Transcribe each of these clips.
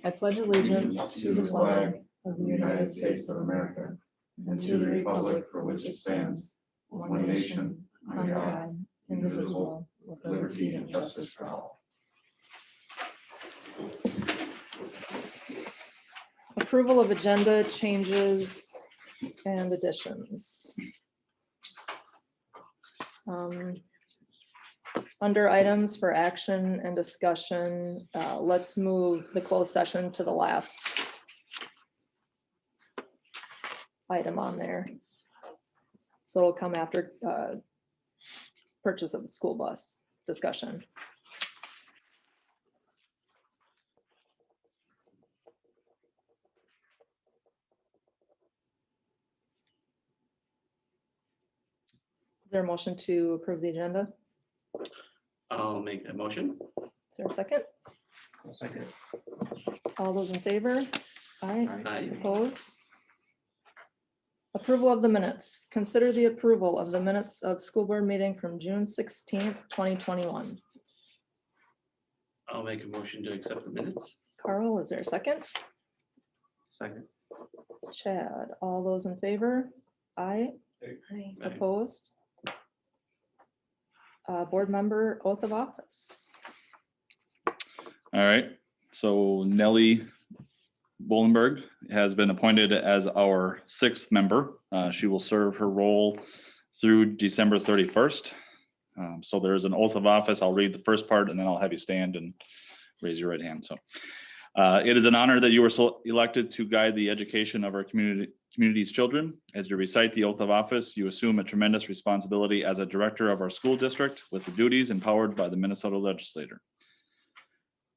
I pledge allegiance to the flag of the United States of America and to the republic for which it stands, one nation, under God, indivisible, with liberty and justice for all. Approval of agenda changes and additions. Under items for action and discussion, let's move the closed session to the last item on there. So it'll come after purchase of the school bus discussion. Is there a motion to approve the agenda? I'll make that motion. Is there a second? Second. All those in favor? Aye. Aye. Opposed? Approval of the minutes. Consider the approval of the minutes of school board meeting from June 16th, 2021. I'll make a motion to accept the minutes. Carl, is there a second? Second. Chad, all those in favor? Aye. Aye. Aye. Opposed? Board member oath of office. All right, so Nellie Bolenberg has been appointed as our 6th member. She will serve her role through December 31st. So there's an oath of office. I'll read the first part and then I'll have you stand and raise your right hand. So it is an honor that you were elected to guide the education of our community's children. As you recite the oath of office, you assume a tremendous responsibility as a director of our school district with the duties empowered by the Minnesota legislature.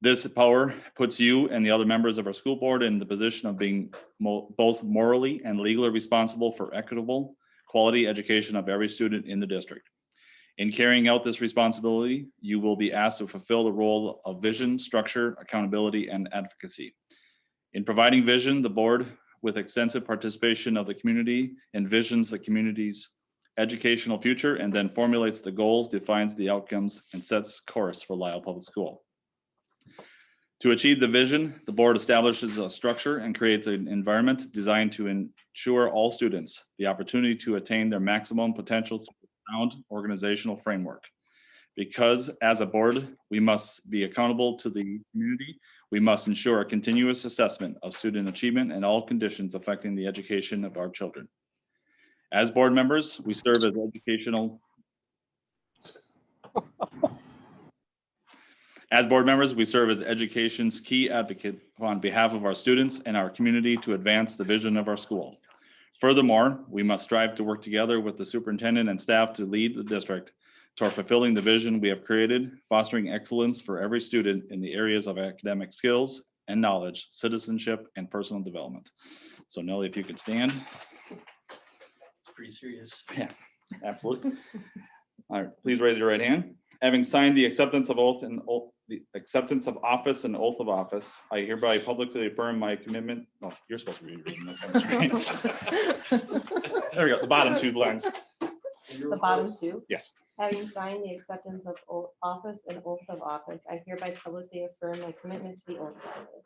This power puts you and the other members of our school board in the position of being both morally and legally responsible for equitable, quality education of every student in the district. In carrying out this responsibility, you will be asked to fulfill the role of vision, structure, accountability, and advocacy. In providing vision, the board, with extensive participation of the community, envisions the community's educational future and then formulates the goals, defines the outcomes, and sets course for Lisle Public School. To achieve the vision, the board establishes a structure and creates an environment designed to ensure all students the opportunity to attain their maximum potential through a sound organizational framework. Because as a board, we must be accountable to the community. We must ensure a continuous assessment of student achievement and all conditions affecting the education of our children. As board members, we serve as education's key advocate on behalf of our students and our community to advance the vision of our school. Furthermore, we must strive to work together with the superintendent and staff to lead the district toward fulfilling the vision we have created, fostering excellence for every student in the areas of academic skills and knowledge, citizenship, and personal development. So Nellie, if you could stand. It's pretty serious. Yeah, absolutely. All right, please raise your right hand. Having signed the acceptance of oath and the acceptance of office and oath of office, I hereby publicly affirm my commitment. Oh, you're supposed to be reading this on the screen. There we go, the bottom 2 lines. The bottom 2. Yes. Having signed the acceptance of office and oath of office, I hereby publicly affirm my commitment to the oath of office.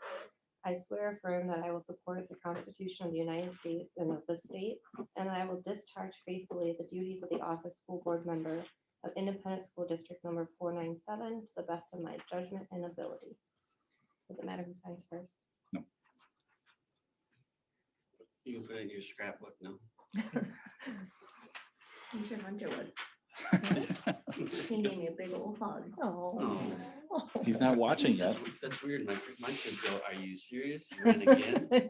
I swear affirm that I will support the Constitution of the United States and of this state, and that I will discharge faithfully the duties of the office school board member of Independent School District number 497 to the best of my judgment and ability. Does it matter who signs first? You can put it in your scrapbook now. You should Underwood. He gave me a big old hug. Oh. He's not watching yet. That's weird. My kids go, "Are you serious? You ran again? Are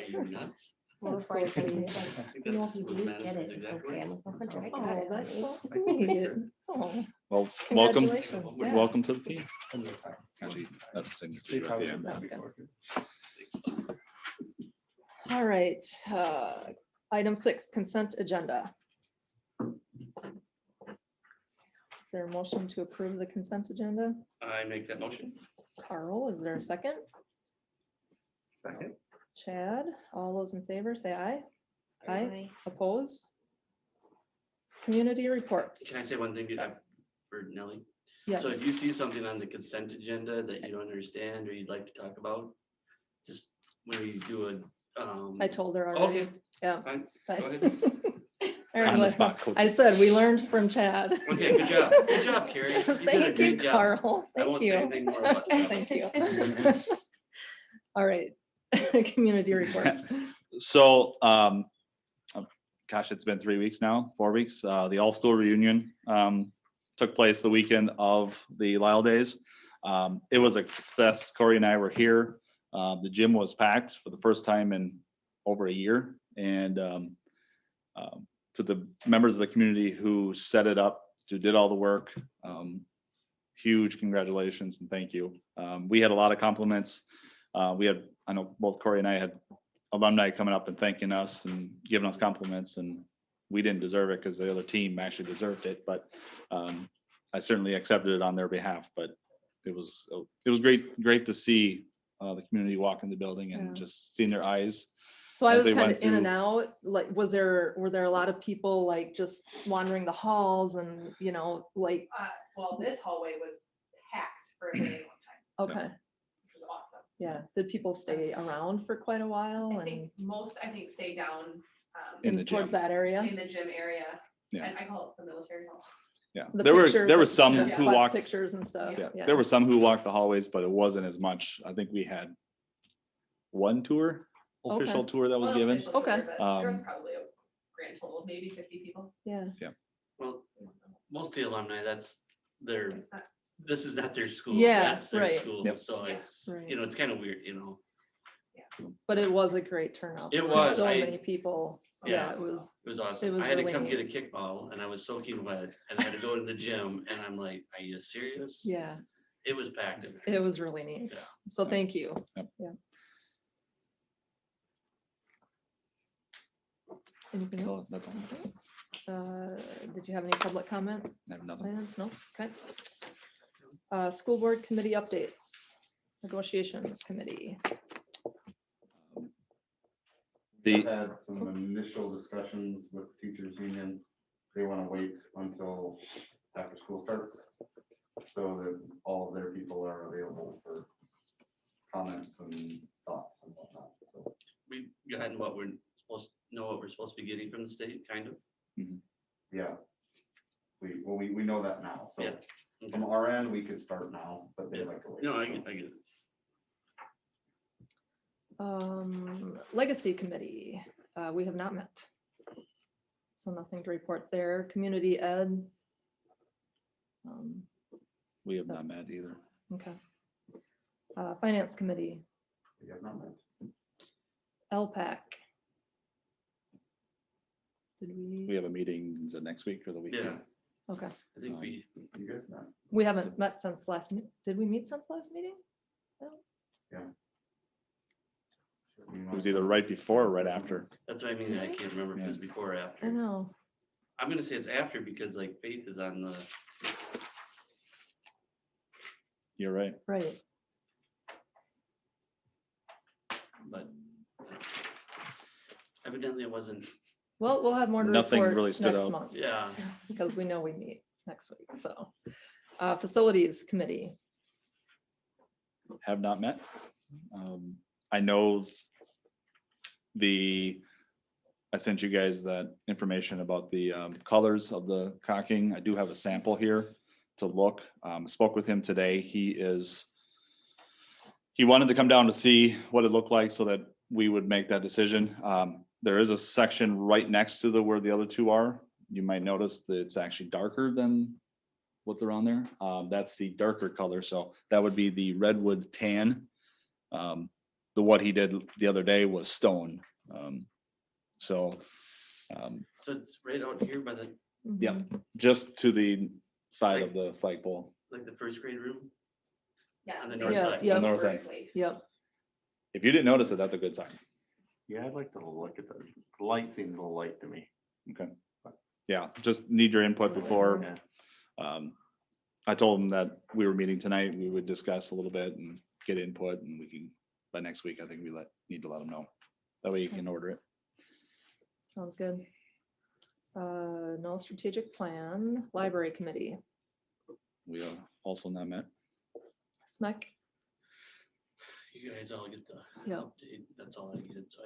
you nuts?" Well, That's so Frank, sweet. he's like, I think you know, that's if you what do Madison's get it, it's exact okay. I'm words. like, "Oh, Hunter, I got Oh, it, that's honey." so sweet. Oh, Well, welcome, congratulations. Yeah. welcome to the team. Actually, that's the signature at the end. Okay. All right, item 6, consent agenda. Is there a motion to approve the consent agenda? I make that motion. Carl, is there a second? Second. Chad, all those in favor, say aye. Aye. Aye. Opposed? Community reports. Can I say one thing for Nellie? So Yes, if you see something on the consent agenda that you don't understand or you'd like to talk about, just when you do a, I told her already. Okay, Yeah. fine, I- go ahead. I already On the let- spot, coach. I said, we learned from Chad. Okay, good job. Good job, Carrie. You did a Thank you, great job. Carl. I won't Thank say you. anything more about that. Thank you. All right. Community reports. So, gosh, it's been 3 weeks now, 4 weeks. The all-school reunion took place the weekend of the Lyle Days. It was a success. Corey and I were here. The gym was packed for the first time in over a year. And to the members of the community who set it up, who did all the work, huge congratulations and thank you. We had a lot of compliments. I know both Corey and I had alumni coming up and thanking us and giving us compliments, and we didn't deserve it because the other team actually deserved it, but I certainly accepted it on their behalf. But it was great to see the community walk in the building and Yeah. just seeing their eyes. So I As was they kind went of in and through- out, like, were there a lot of people like just wandering the halls and, like, Well, this hallway was packed for a day one time, okay, which was awesome. yeah. Did people stay around for quite a while I and think most, stay down In the towards gym. that area? in the gym area. Yeah. I call it the military hall. Yeah, The there were picture- some the who quest walked. Pictures and stuff, Yeah, yeah. there were some who walked the hallways, but it wasn't as much. I think we had one tour, official Okay. tour that was Well, given. official tour, Okay. but There was Um, probably a grand total of maybe 50 people. Yeah, Well, most of the alumni, that's their, It's not- this is not their school. Yeah, That's their right. school. Yep. So Yeah. it's, Right. it's kind of weird, but it was a great turnout. It There were was. So I- many people. Yeah, Yeah. it was, It was awesome. was I had to really come get a neat. kickball and I was soaking wet and I had to go to the gym and I'm like, are you serious? yeah, It was packed in it there. was really neat. Yeah. So thank you. Yep. Yeah. Anything That's all- else? that's all. Did you have any public comment I have nothing. items? No, okay. School board committee updates, negotiations committee. I've had some initial discussions with the teachers union. They want to wait until after school starts so that all of their people are available for comments and thoughts and whatnot. So, We gotten what we're supposed, know what we're supposed to be getting from the state, kind of. yeah. We know that now. So Yeah. from our end, we could start now, but they'd Yeah. like to wait. No, I get it. Legacy committee, we have not met. So nothing to report there. Community ed. We have not met either. Okay. Finance committee, We have not met. LPAC. Did We we? have a meeting, is it next week or the weekend? Yeah, Okay, I think we, You guys met? we haven't met since last, did we meet since last meeting? It was either right before or right after. that's what I mean. I can't remember if it was before or I after. know, I'm gonna say it's after because like Faith is on the, You're right. right. but evidently it wasn't, Well, we'll have more to Nothing report really stood next out. month, yeah. because we know we meet next week, so. Facilities committee, Have not met. I know I sent you guys that information about the colors of the caulking. I do have a sample here to look. Spoke with him today. He wanted to come down to see what it looked like so that we would make that decision. There is a section right next to where the other two are. You might notice that it's actually darker than what's around there. That's the darker color. So that would be the redwood tan. What he did the other day was stone. So So it's right out here by the, Yep. Mhm. just to the side of the flagpole. like the first grade room. Yeah. On the they north did side. Yeah. The north end. vertically. Yep, If you didn't notice it, that's a good sign. Yeah, I'd like to look at the light, seems a little light to me. Okay. Yeah, just need your input before. Yeah. I told him that we were meeting tonight. We would discuss a little bit and get input and we can, by next week, I think we need to let him know. That way you can order it. sounds good. No strategic plan, library committee, We also not met. Smack. You guys all get the Yeah. update. That's all I get. So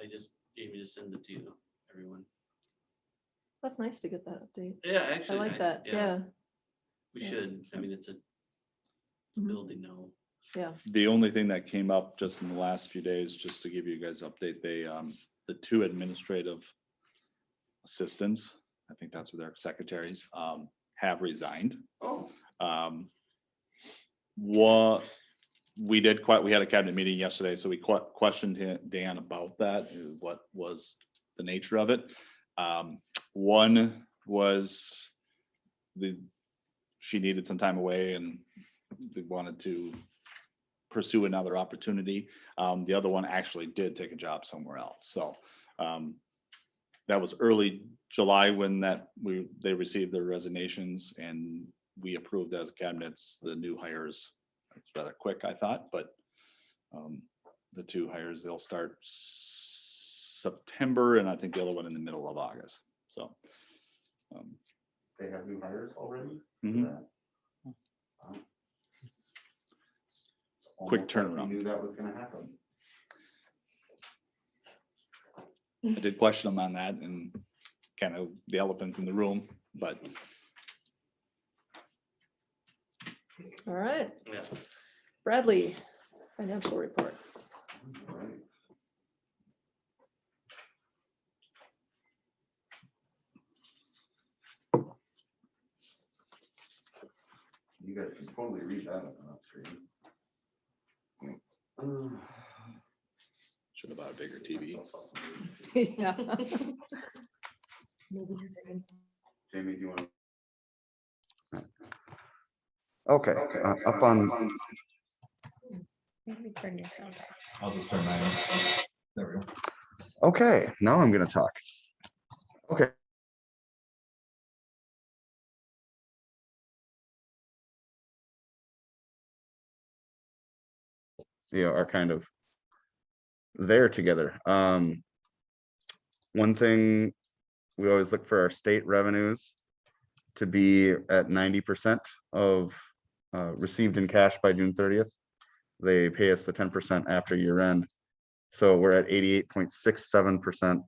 Jamie just sends it to you, everyone. That's nice to get that update. Yeah, I actually. like that. Yeah. We Yeah. should. I mean, it's a Mhm. building now. Yeah. The only thing that came up just in the last few days, just to give you guys an update, they, the two administrative assistants, I think that's what their secretaries, have resigned. Oh. What we had a cabinet meeting yesterday, so we questioned Dan about that, what was the nature of it. One was she needed some time away and we wanted to pursue another opportunity. The other one actually did take a job somewhere else. So that was early July when they received their resignations and we approved as cabinets the new hires. It's rather quick, I thought, but the two hires, they'll start September and I think the other one in the middle of August. So They have new hires already? mhm. Almost Quick like turnaround. we knew that was gonna happen. I did question them on that and kind of the elephant in the room, but All right. Yeah. Bradley, financial reports. Alright. You guys can totally read that on the screen. should have bought a bigger TV. Yeah. Jamie, do you want? Okay, up on, Maybe turn your sound off. I'll just turn mine off. There we go. okay, now I'm gonna talk. Okay. Are kind of there together. One thing, we always look for our state revenues to be at 90% of received in cash by June 30th. They pay us the 10% after year end. So we're at 88.67%.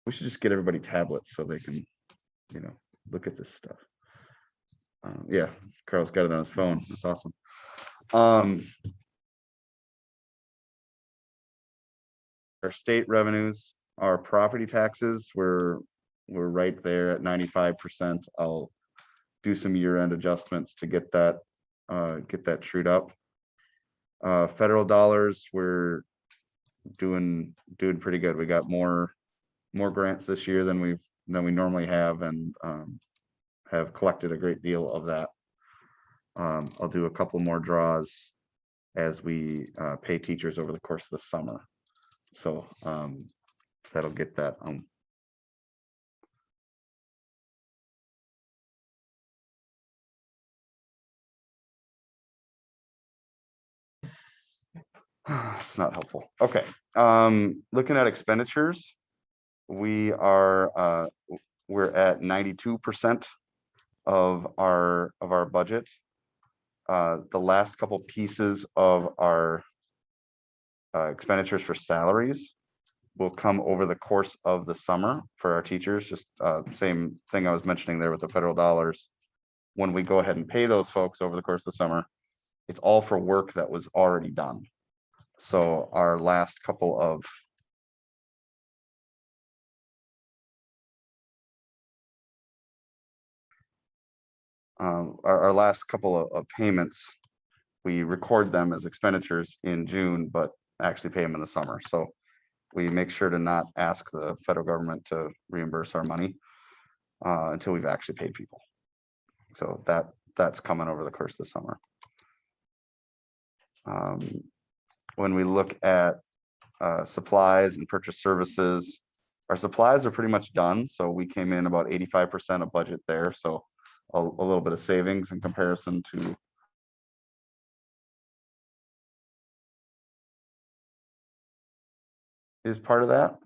We should just get everybody tablets so they can, look at this stuff. Yeah, Carl's got it on his phone. That's awesome. Our state revenues, our property taxes, we're right there at 95%. I'll do some year-end adjustments to get that trued up. Federal dollars, we're doing pretty good. We got more grants this year than we normally have, and have collected a great deal of that. I'll do a couple more draws as we pay teachers over the course of the summer. So that'll get that. It's not helpful. Okay. Looking at expenditures, we're at 92% of our budget. The last couple pieces of our expenditures for salaries will come over the course of the summer for our teachers. Just same thing I was mentioning there with the federal dollars. When we go ahead and pay those folks over the course of the summer, it's all for work that was already done. So our last couple of our last couple of payments, we record them as expenditures in June, but actually pay them in the summer. So we make sure to not ask the federal government to reimburse our money until we've actually paid people. So that's coming over the course of the summer. When we look at supplies and purchase services, our supplies are pretty much done. So we came in about 85% of budget there. So a little bit of savings in comparison to is part of that.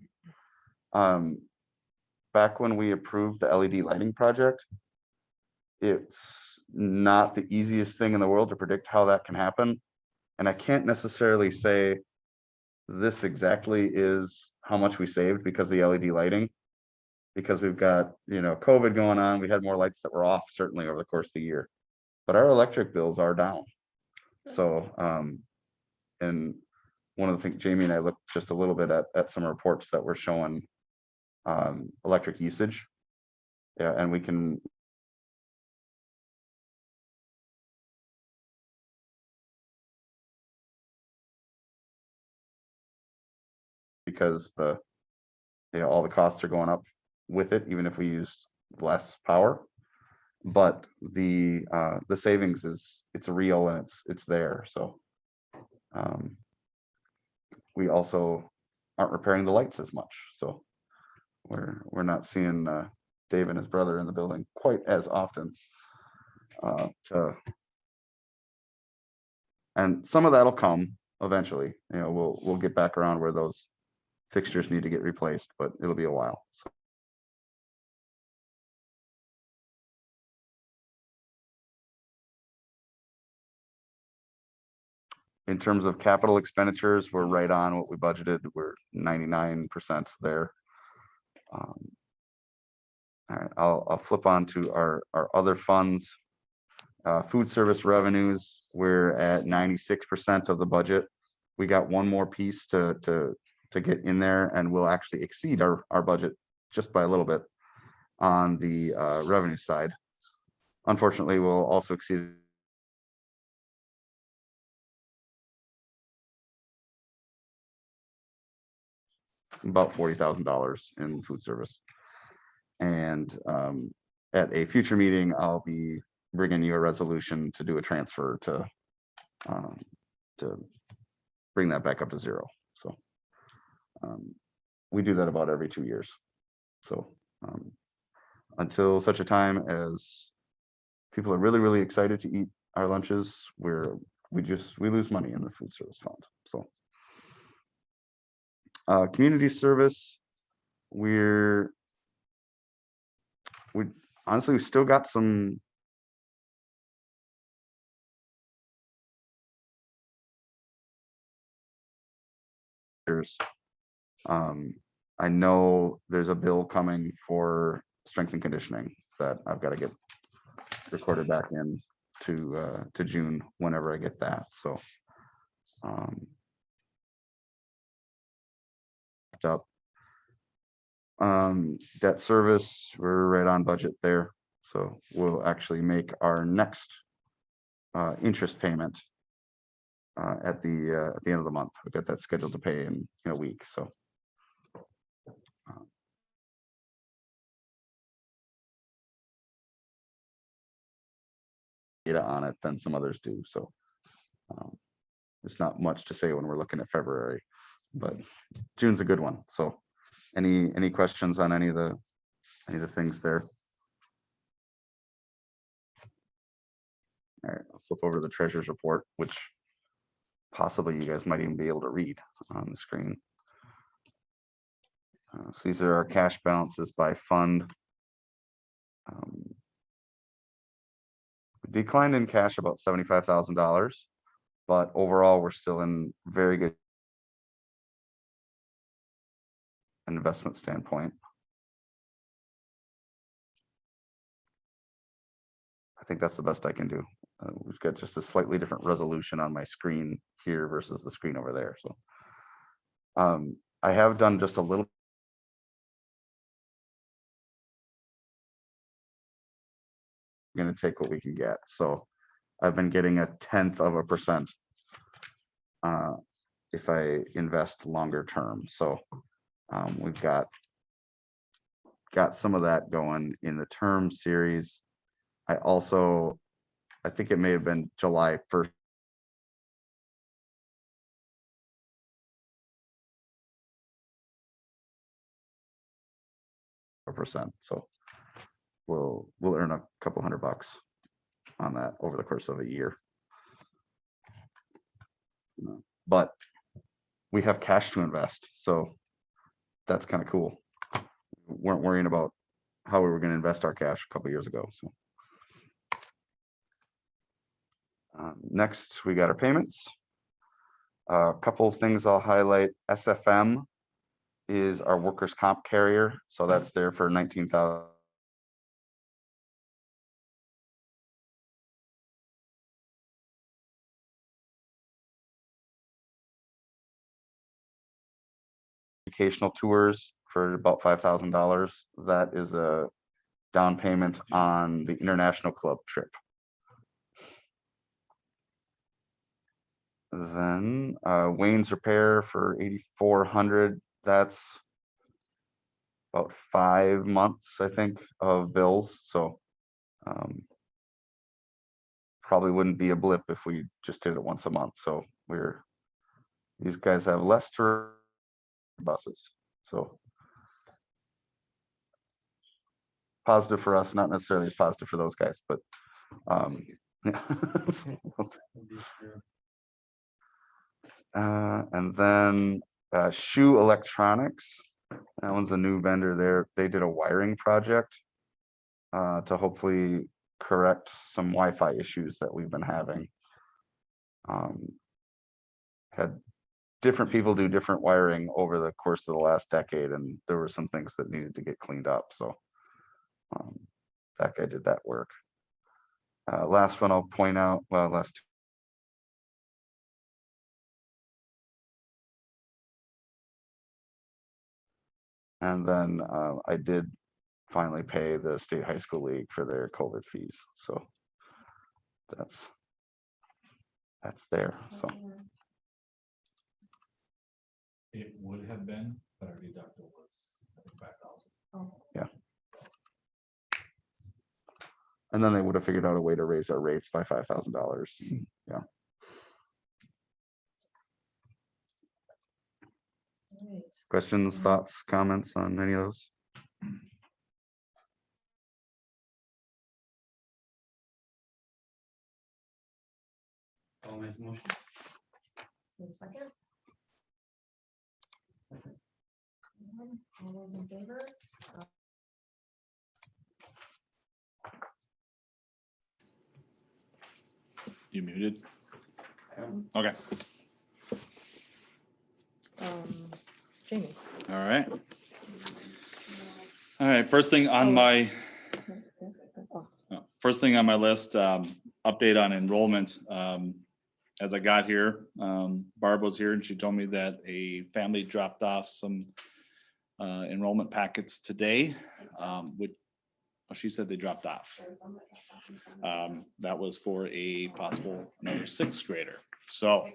Back when we approved the LED lighting project, it's not the easiest thing in the world to predict how that can happen. And I can't necessarily say this exactly is how much we saved because of the LED lighting. Because we've got, COVID going on, we had more lights that were off certainly over the course of the year. But our electric bills are down. So, and one of the things, Jamie and I looked just a little bit at some reports that were showing electric usage. Yeah, and we can. Because all the costs are going up with it, even if we use less power. But the savings it's real and it's there. So we also aren't repairing the lights as much. So we're not seeing Dave and his brother in the building quite as often. And some of that'll come eventually. We'll get back around where those fixtures need to get replaced, but it'll be a while. So. In terms of capital expenditures, we're right on what we budgeted. We're 99% there. All right, I'll flip on to our other funds. Food service revenues, we're at 96% of the budget. We got one more piece to get in there, and we'll actually exceed our budget just by a little bit on the revenue side. Unfortunately, we'll also exceed about $40,000 in food service. And at a future meeting, I'll be bringing you a resolution to do a transfer to bring that back up to zero. So we do that about every 2 years. So until such a time as people are really, really excited to eat our lunches, we lose money in the food service fund. So community service, we honestly, we've still got some I know there's a bill coming for strength and conditioning that I've got to get recorded back in to June whenever I get that. So debt service, we're right on budget there. So we'll actually make our next interest payment at the end of the month. We've got that scheduled to pay in a week. So data on it than some others do. So there's not much to say when we're looking at February, but June's a good one. So any questions on any of the things there? All right, I'll flip over to the treasurer's report, which possibly you guys might even be able to read on the screen. So these are our cash balances by fund. Declined in cash about $75,000, but overall we're still in very good investment standpoint. I think that's the best I can do. We've got just a slightly different resolution on my screen here versus the screen over there. So I have done just a little. Going to take what we can get. So I've been getting 0.1% if I invest longer term. So we've got some of that going in the term series. I think it may have been July 1st. %. So we'll earn a couple $100 on that over the course of a year. But we have cash to invest, so that's kind of cool. We weren't worrying about how we were going to invest our cash a couple years ago. So Next, we got our payments. A couple of things I'll highlight. SFM is our workers' comp carrier, so that's there for 19,000. Educational tours for about $5,000. That is a down payment on the international club trip. Then Wayne's repair for 8,400. That's about 5 months, I think, of bills. So probably wouldn't be a blip if we just did it once a month. So these guys have less to buses. So positive for us, not necessarily as positive for those guys, but yeah. And then Shoe Electronics, that one's a new vendor there. They did a wiring project to hopefully correct some Wi-Fi issues that we've been having. Had different people do different wiring over the course of the last decade, and there were some things that needed to get cleaned up. So that guy did that work. Last one I'll point out, well, last two. And then I did finally pay the State High School League for their COVID fees. So that's there. So It would have been, but our deductible was, I think, 5,000. yeah. And then they would have figured out a way to raise our rates by $5,000. Yeah. Questions, thoughts, comments on any of those? I'll make the motion. Second. All those in favor? You muted? Okay, Jamie. all right. All right, first thing on my, Oh, first thing on my list, update on enrollment. As I got here, Barb was here and she told me that a family dropped off some enrollment packets today, which she said they dropped off. That was for a possible another 6th grader. So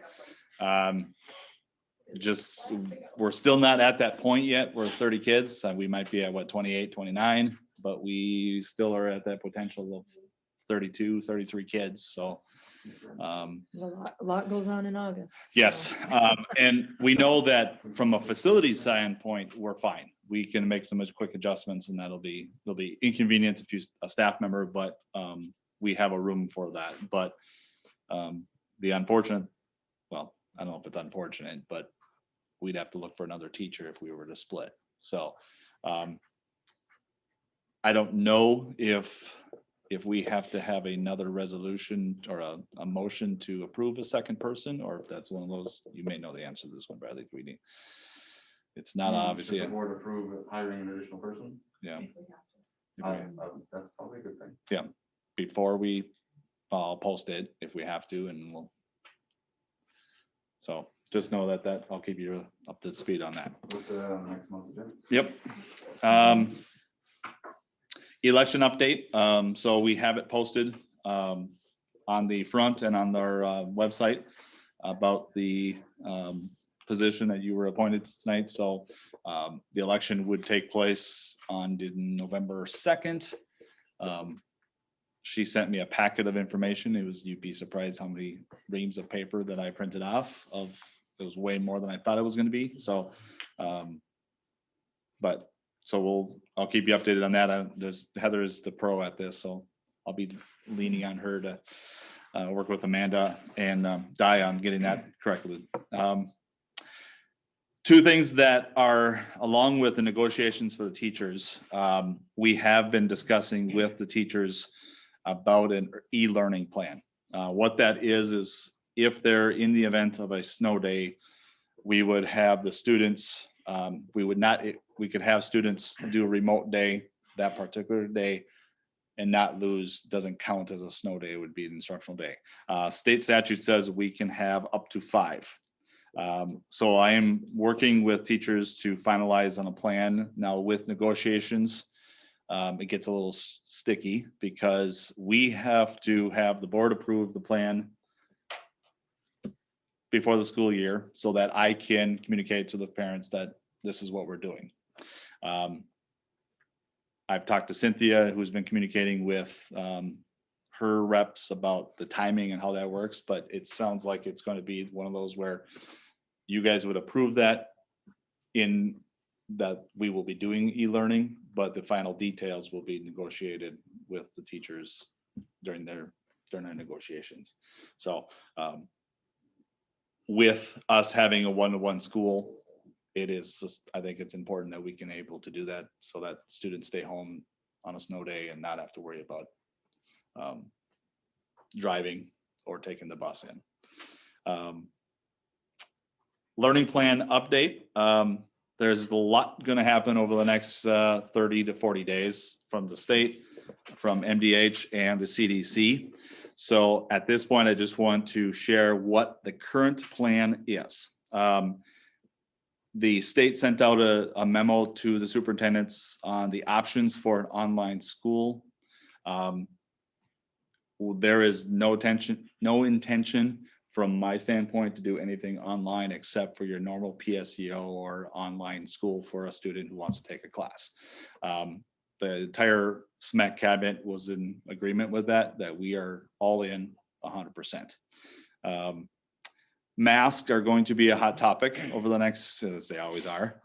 just, we're still not at that point yet. We're 30 kids. We might be at what, 28, 29, but we still are at that potential of 32, 33 kids. So there's a lot goes on in August. so. yes, and we know that from a facility standpoint, we're fine. We can make some quick adjustments, and it'll be inconvenient if you a staff member, but we have a room for that. But the unfortunate, well, I don't know if it's unfortunate, but we'd have to look for another teacher if we were to split. So I don't know if we have to have another resolution or a motion to approve a second person, or if that's one of those, you may know the answer to this one, Bradley. We need. It's not obviously. Should the board approve hiring an additional person? Yeah. That's probably a good thing. Yeah, before we post it, if we have to, and we'll. So just know that I'll keep you up to speed on that. Next month's agenda. Yep. Election update. So we have it posted on the front and on our website about the position that you were appointed tonight. So the election would take place on November 2nd. She sent me a packet of information. You'd be surprised how many reams of paper that I printed off of. It was way more than I thought it was going to be. So, I'll keep you updated on that. Heather is the pro at this, so I'll be leaning on her to work with Amanda and Di on getting that corrected. Two things that are along with the negotiations for the teachers, we have been discussing with the teachers about an e-learning plan. What that is if they're in the event of a snow day, we would have the students, we could have students do a remote day that particular day and not lose, doesn't count as a snow day, it would be an instructional day. State statute says we can have up to 5. So I am working with teachers to finalize on a plan. Now with negotiations, it gets a little sticky because we have to have the board approve the plan before the school year so that I can communicate to the parents that this is what we're doing. I've talked to Cynthia, who's been communicating with her reps about the timing and how that works, but it sounds like it's going to be one of those where you guys would approve that in that we will be doing e-learning, but the final details will be negotiated with the teachers during their negotiations. So with us having a one-to-one school, it is just, I think it's important that we can able to do that so that students stay home on a snow day and not have to worry about driving or taking the bus in. Learning plan update. There's a lot going to happen over the next 30 to 40 days from the state, from MDH and the CDC. So at this point, I just want to share what the current plan is. The state sent out a memo to the superintendents on the options for an online school. There is no intention from my standpoint to do anything online except for your normal PSEO or online school for a student who wants to take a class. The entire SMAC cabinet was in agreement with that we are all in 100%. Masks are going to be a hot topic over the next, as they always are.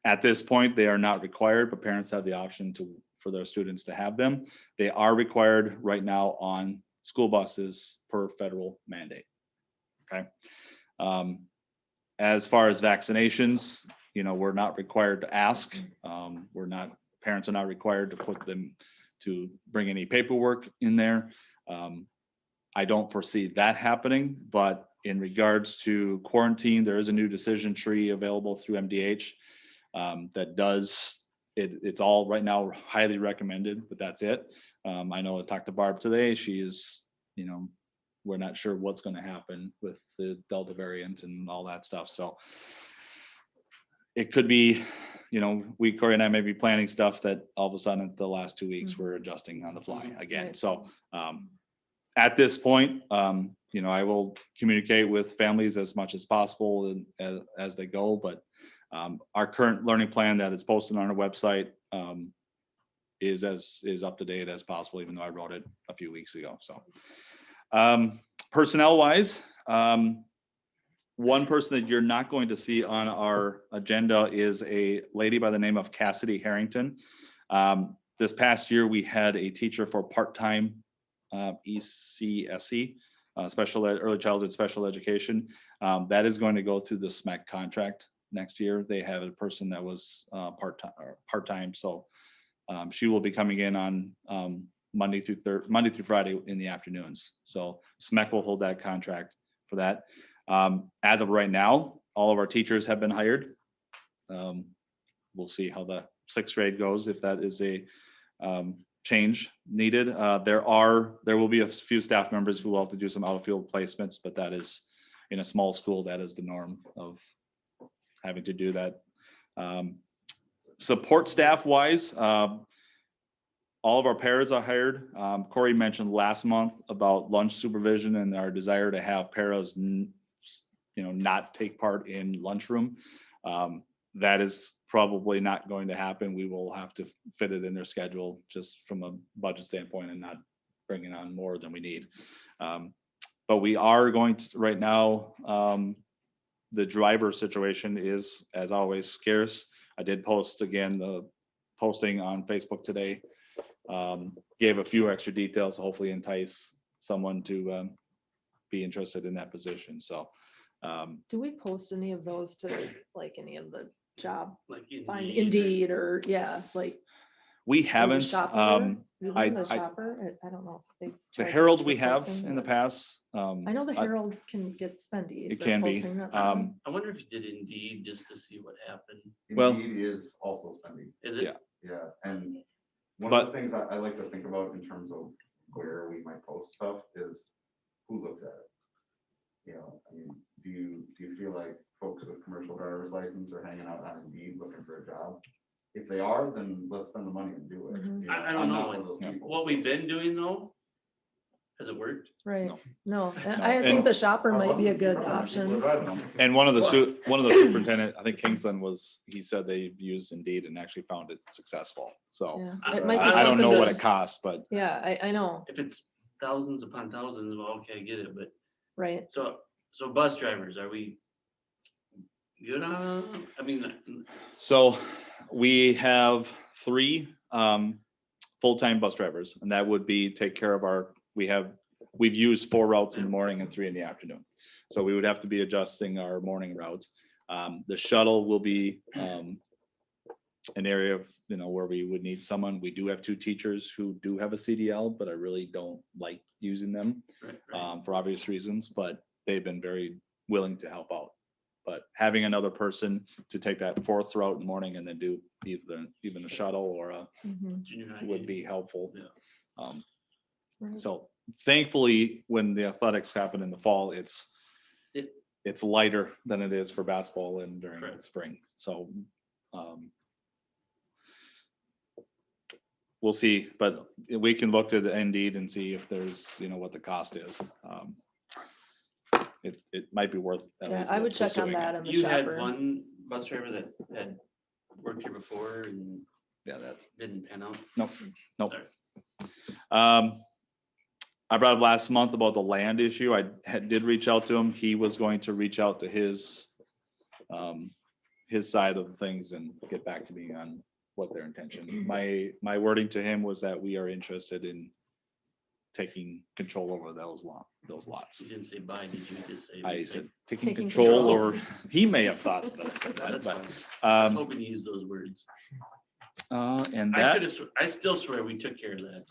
At this point, they are not required, but parents have the option for their students to have them. They are required right now on school buses per federal mandate. Okay. As far as vaccinations, we're not required to ask. Parents are not required to put them to bring any paperwork in there. I don't foresee that happening, but in regards to quarantine, there is a new decision tree available through MDH that does, it's all right now highly recommended, but that's it. I know I talked to Barb today. She is, we're not sure what's going to happen with the Delta variant and all that stuff. So it could be, Corey and I may be planning stuff that all of a sudden the last 2 weeks we're adjusting on the fly again. Right. So at this point, I will communicate with families as much as possible and as they go, but our current learning plan that is posted on our website is up to date as possible, even though I wrote it a few weeks ago. So personnel wise, one person that you're not going to see on our agenda is a lady by the name of Cassidy Harrington. This past year, we had a teacher for part-time ECSE, early childhood special education. That is going to go through the SMAC contract next year. They have a person that was part-time, so she will be coming in on Monday through Friday in the afternoons. So SMAC will hold that contract for that. As of right now, all of our teachers have been hired. We'll see how the 6th grade goes, if that is a change needed. There will be a few staff members who will have to do some out of field placements, but that is in a small school, that is the norm of having to do that. Support staff wise, all of our paras are hired. Corey mentioned last month about lunch supervision and our desire to have paras not take part in lunchroom. That is probably not going to happen. We will have to fit it in their schedule just from a budget standpoint and not bringing on more than we need. But we are going to, right now, the driver situation is, as always, scarce. I did post again the posting on Facebook today. Gave a few extra details, hopefully entice someone to be interested in that position. So Do we post any of those to like any of the job Like find Indeed or- Indeed or We Or the haven't, Shopper? You I- remember the I- Shopper? I don't know. if they the charge Herald much we for have posting, in the but- past. I know the Herald can get spendy. It for can be. posting that stuff. I wonder if you did Indeed just to see what happened. Well- Indeed is also spending. Is it? Yeah. Yeah, and one But- of the things I like to think about in terms of where we might post stuff is who looks at it. You know, I mean, do you feel like folks with commercial driver's license are hanging out on Indeed looking for a job? If they are, then let's spend the money and do it. Mhm. You I I'm don't not know. one of those Yeah. people, What so- we've been doing though, has it worked? Right. No. No, No, I think and- the Shopper I might be a wasn't good surprised. People are option. driving them. And one of the But- one of the superintendent, I think Kingsland he said they used Indeed and actually found it successful. So Yeah, I- it might be I don't something know what to- it costs, but Yeah, I know, If it's thousands upon thousands, well, okay, I get it, but right. so bus drivers, are we good on, I mean, so we have 3 full-time bus drivers, and that would be take care of we've used 4 routes in the morning and 3 in the afternoon. So we would have to be adjusting our morning routes. The shuttle will be an area of, where we would need someone. We do have 2 teachers who do have a CDL, but I really don't like using them right. for obvious reasons, but they've been very willing to help out. But having another person to take that 4th route in the morning and then do even a shuttle or Mhm. Junior high would game. be helpful. Yeah. Right. So thankfully, when the athletics happen in the fall, it's lighter than it is for basketball and during the Correct. spring. So we'll see, but we can look at Indeed and see if there's, what the cost is. It might be worth. at Yeah, least I would check on pursuing it. that in the You had Shopper. one bus driver that had worked here before and Yeah, that, didn't pan out. nope. Sorry. I brought up last month about the land issue. I did reach out to him. He was going to reach out to his side of things and get back to me on what their intention. My wording to him was that we are interested in taking control over those lots. You didn't say bye, did you just say? I we said, think? taking Taking control control. over, he may have thought that I said that, That's but, fine. I was um, hoping you used those words. and I that, could have, I still swear we took care of that,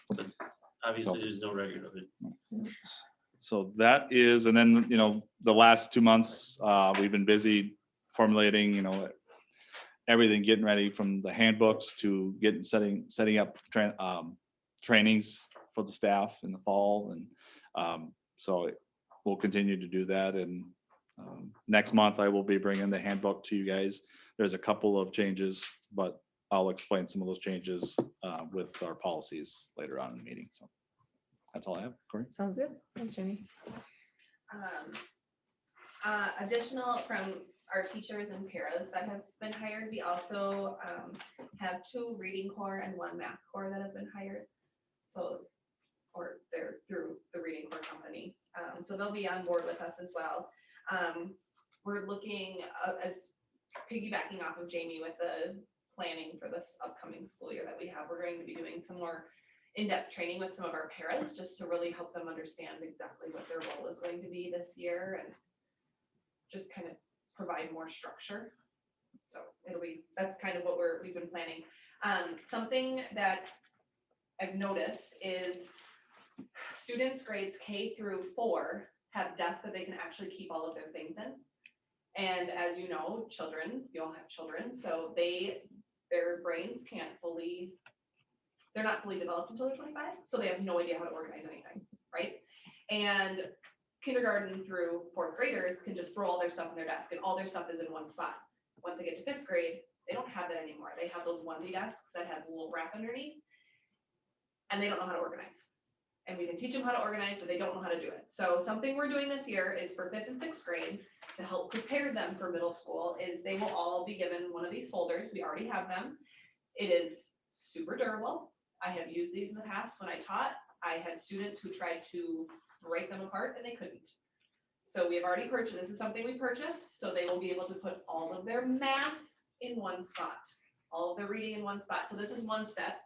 but obviously So- there's no record of it. so that is, and then, the last 2 months, we've been busy formulating, everything, getting ready from the handbooks to setting up trainings for the staff in the fall. And so we'll continue to do that. And next month I will be bringing the handbook to you guys. There's a couple of changes, but I'll explain some of those changes with our policies later on in the meeting. So that's all I have. Corey? Sounds good. Thanks, Jamie. Additional from our teachers and paras that have been hired, we also have 2 reading corps and 1 math corps that have been hired. So, or they're through the reading corps company. So they'll be on board with us as well. We're looking as piggybacking off of Jamie with the planning for this upcoming school year that we have. We're going to be doing some more in-depth training with some of our paras just to really help them understand exactly what their role is going to be this year and just kind of provide more structure. So that's kind of what we've been planning. Something that I've noticed is students grades K through 4 have desks that they can actually keep all of their things in. And as you know, you all have children, so their brains they're not fully developed until they're 25, so they have no idea how to organize anything, right? And kindergarten through 4th graders can just throw all their stuff in their desk and all their stuff is in one spot. Once they get to 5th grade, they don't have that anymore. They have those onesie desks that has a little wrap underneath and they don't know how to organize. And we can teach them how to organize, but they don't know how to do it. So something we're doing this year is for 5th and 6th grade to help prepare them for middle school is they will all be given one of these folders. We already have them. It is super durable. I have used these in the past when I taught. I had students who tried to break them apart and they couldn't. So we have already purchased, this is something we purchased, so they will be able to put all of their math in one spot, all of their reading in one spot. So this is one step.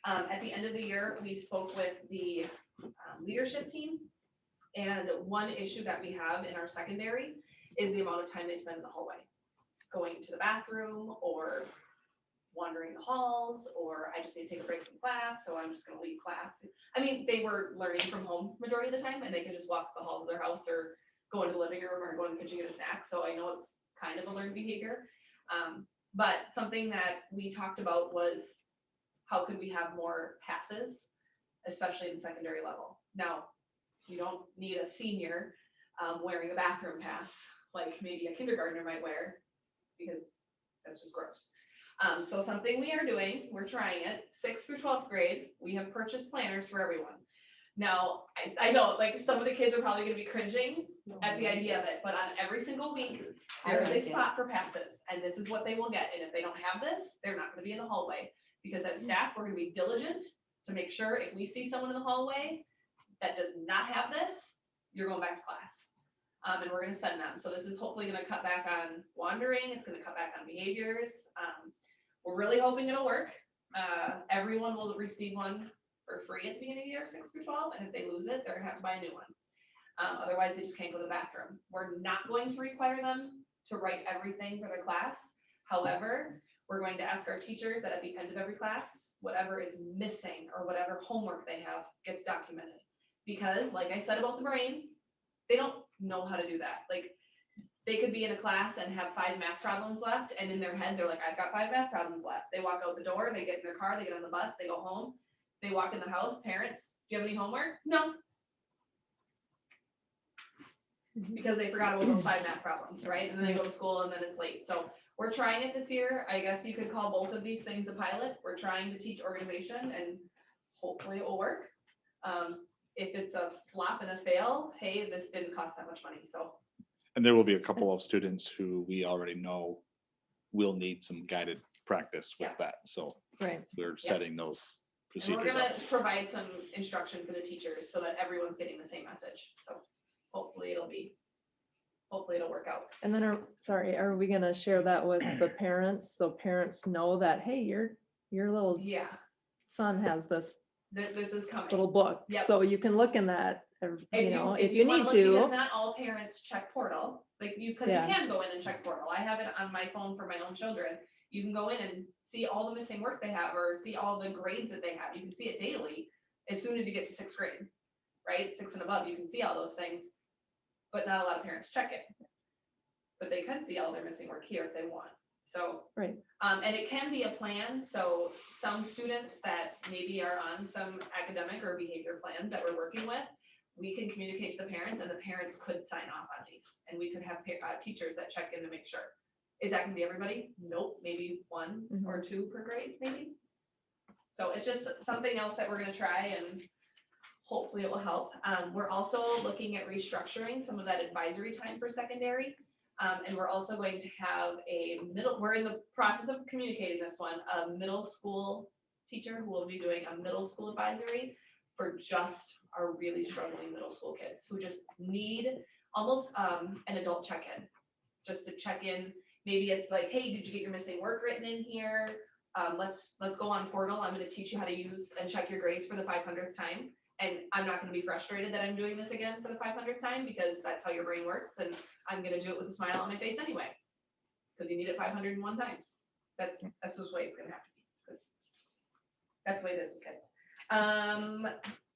At the end of the year, we spoke with the leadership team. And one issue that we have in our secondary is the amount of time they spend in the hallway, going to the bathroom or wandering the halls, or I just need to take a break from class, so I'm just gonna leave class. I mean, they were learning from home majority of the time, and they could just walk the halls of their house or go into the living room or go in the kitchen, get a snack, so I know it's kind of a learned behavior. But something that we talked about was how could we have more passes, especially in secondary level. Now, you don't need a senior wearing a bathroom pass like maybe a kindergartner might wear, because that's just gross. So something we are doing, we're trying it, 6th through 12th grade, we have purchased planners for everyone. Now, I know, like, some of the kids are probably gonna be cringing at the idea of it, but on every single week, there is a spot for passes, and this is what they will get, and if they don't have this, they're not gonna be in the hallway. Because as staff, we're gonna be diligent to make sure if we see someone in the hallway that does not have this, you're going back to class. And we're gonna send them, so this is hopefully gonna cut back on wandering, it's gonna cut back on behaviors. We're really hoping it'll work. Everyone will receive one for free at the beginning of the year, 6 through 12, and if they lose it, they're gonna have to buy a new one. Otherwise, they just can't go to the bathroom. We're not going to require them to write everything for their class. However, we're going to ask our teachers that at the end of every class, whatever is missing or whatever homework they have gets documented. Because like I said about the brain, they don't know how to do that. Like, they could be in a class and have 5 math problems left, and in their head, they're like, I've got 5 math problems left. They walk out the door, they get in their car, they get on the bus, they go home, they walk in the house, parents, do you have any homework? No. Because they forgot about those 5 math problems, right? And then they go to school and then it's late. So we're trying it this year. I guess you could call both of these things a pilot. We're trying to teach organization, and hopefully it will work. If it's a flop and a fail, hey, this didn't cost that much money, so. And there will be a couple of students who we already know will need some guided practice with Yeah. that. So Right. we're setting those And we're procedures up. gonna provide some instruction for the teachers so that everyone's getting the same message. So hopefully it'll work out. And then are we gonna share that with the parents, so parents know that, hey, your little Yeah, son has this this is coming. little book, Yep. so you can look in that, you know, if you wanna need look, because to. not all parents check portal, like because Yeah. you can go in and check portal. I have it on my phone for my own children. You can go in and see all the missing work they have, or see all the grades that they have. You can see it daily as soon as you get to 6th grade, right? 6 and above, you can see all those things. But not a lot of parents check it. But they can see all their missing work here if they want. So. Right. And it can be a plan, so some students that maybe are on some academic or behavior plans that we're working with, we can communicate to the parents, and the parents could sign off on these, and we could have teachers that check in to make sure. Is that gonna be everybody? Nope, maybe 1 or 2 per grade, maybe. So it's just something else that we're gonna try, and hopefully it will help. We're also looking at restructuring some of that advisory time for secondary. And we're also going to have we're in the process of communicating this one, a middle school teacher who will be doing a middle school advisory for just our really struggling middle school kids who just need almost an adult check-in, just to check in. Maybe it's like, hey, did you get your missing work written in here? Let's go on portal. I'm going to teach you how to use and check your grades for the 500th time. And I'm not going to be frustrated that I'm doing this again for the 500th time, because that's how your brain works. And I'm going to do it with a smile on my face anyway, because you need it 501 times. That's just the way it's going to have to be, because that's the way it is with kids.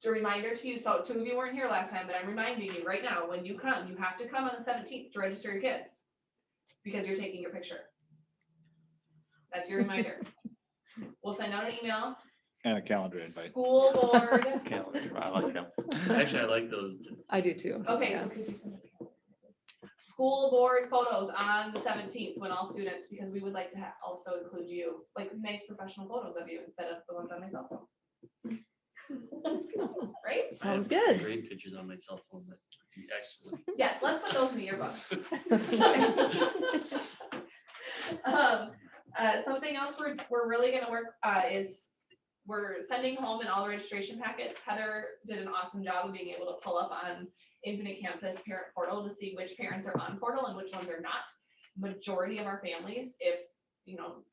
A reminder to you, so 2 of you weren't here last time, but I'm reminding you right now, when you come, you have to come on the 17th to register your kids, because you're taking your picture. That's your reminder. We'll send out an email. And a calendar invite. School board. Calendar, I like that. Actually, I like those. I do too. Okay, yeah. so could you send a calendar? School board photos on the 17th when all students, because we would like to also include you, like nice professional photos of you instead of the ones on my cell phone. Right? I Sounds have good. Great pictures on my cell phone that you actually. Yes, let's put those in the yearbook. Something else we're really gonna work is we're sending home in all the registration packets. Heather did an awesome job of being able to pull up on Infinite Campus parent portal to see which parents are on portal and which ones are not. Majority of our families, if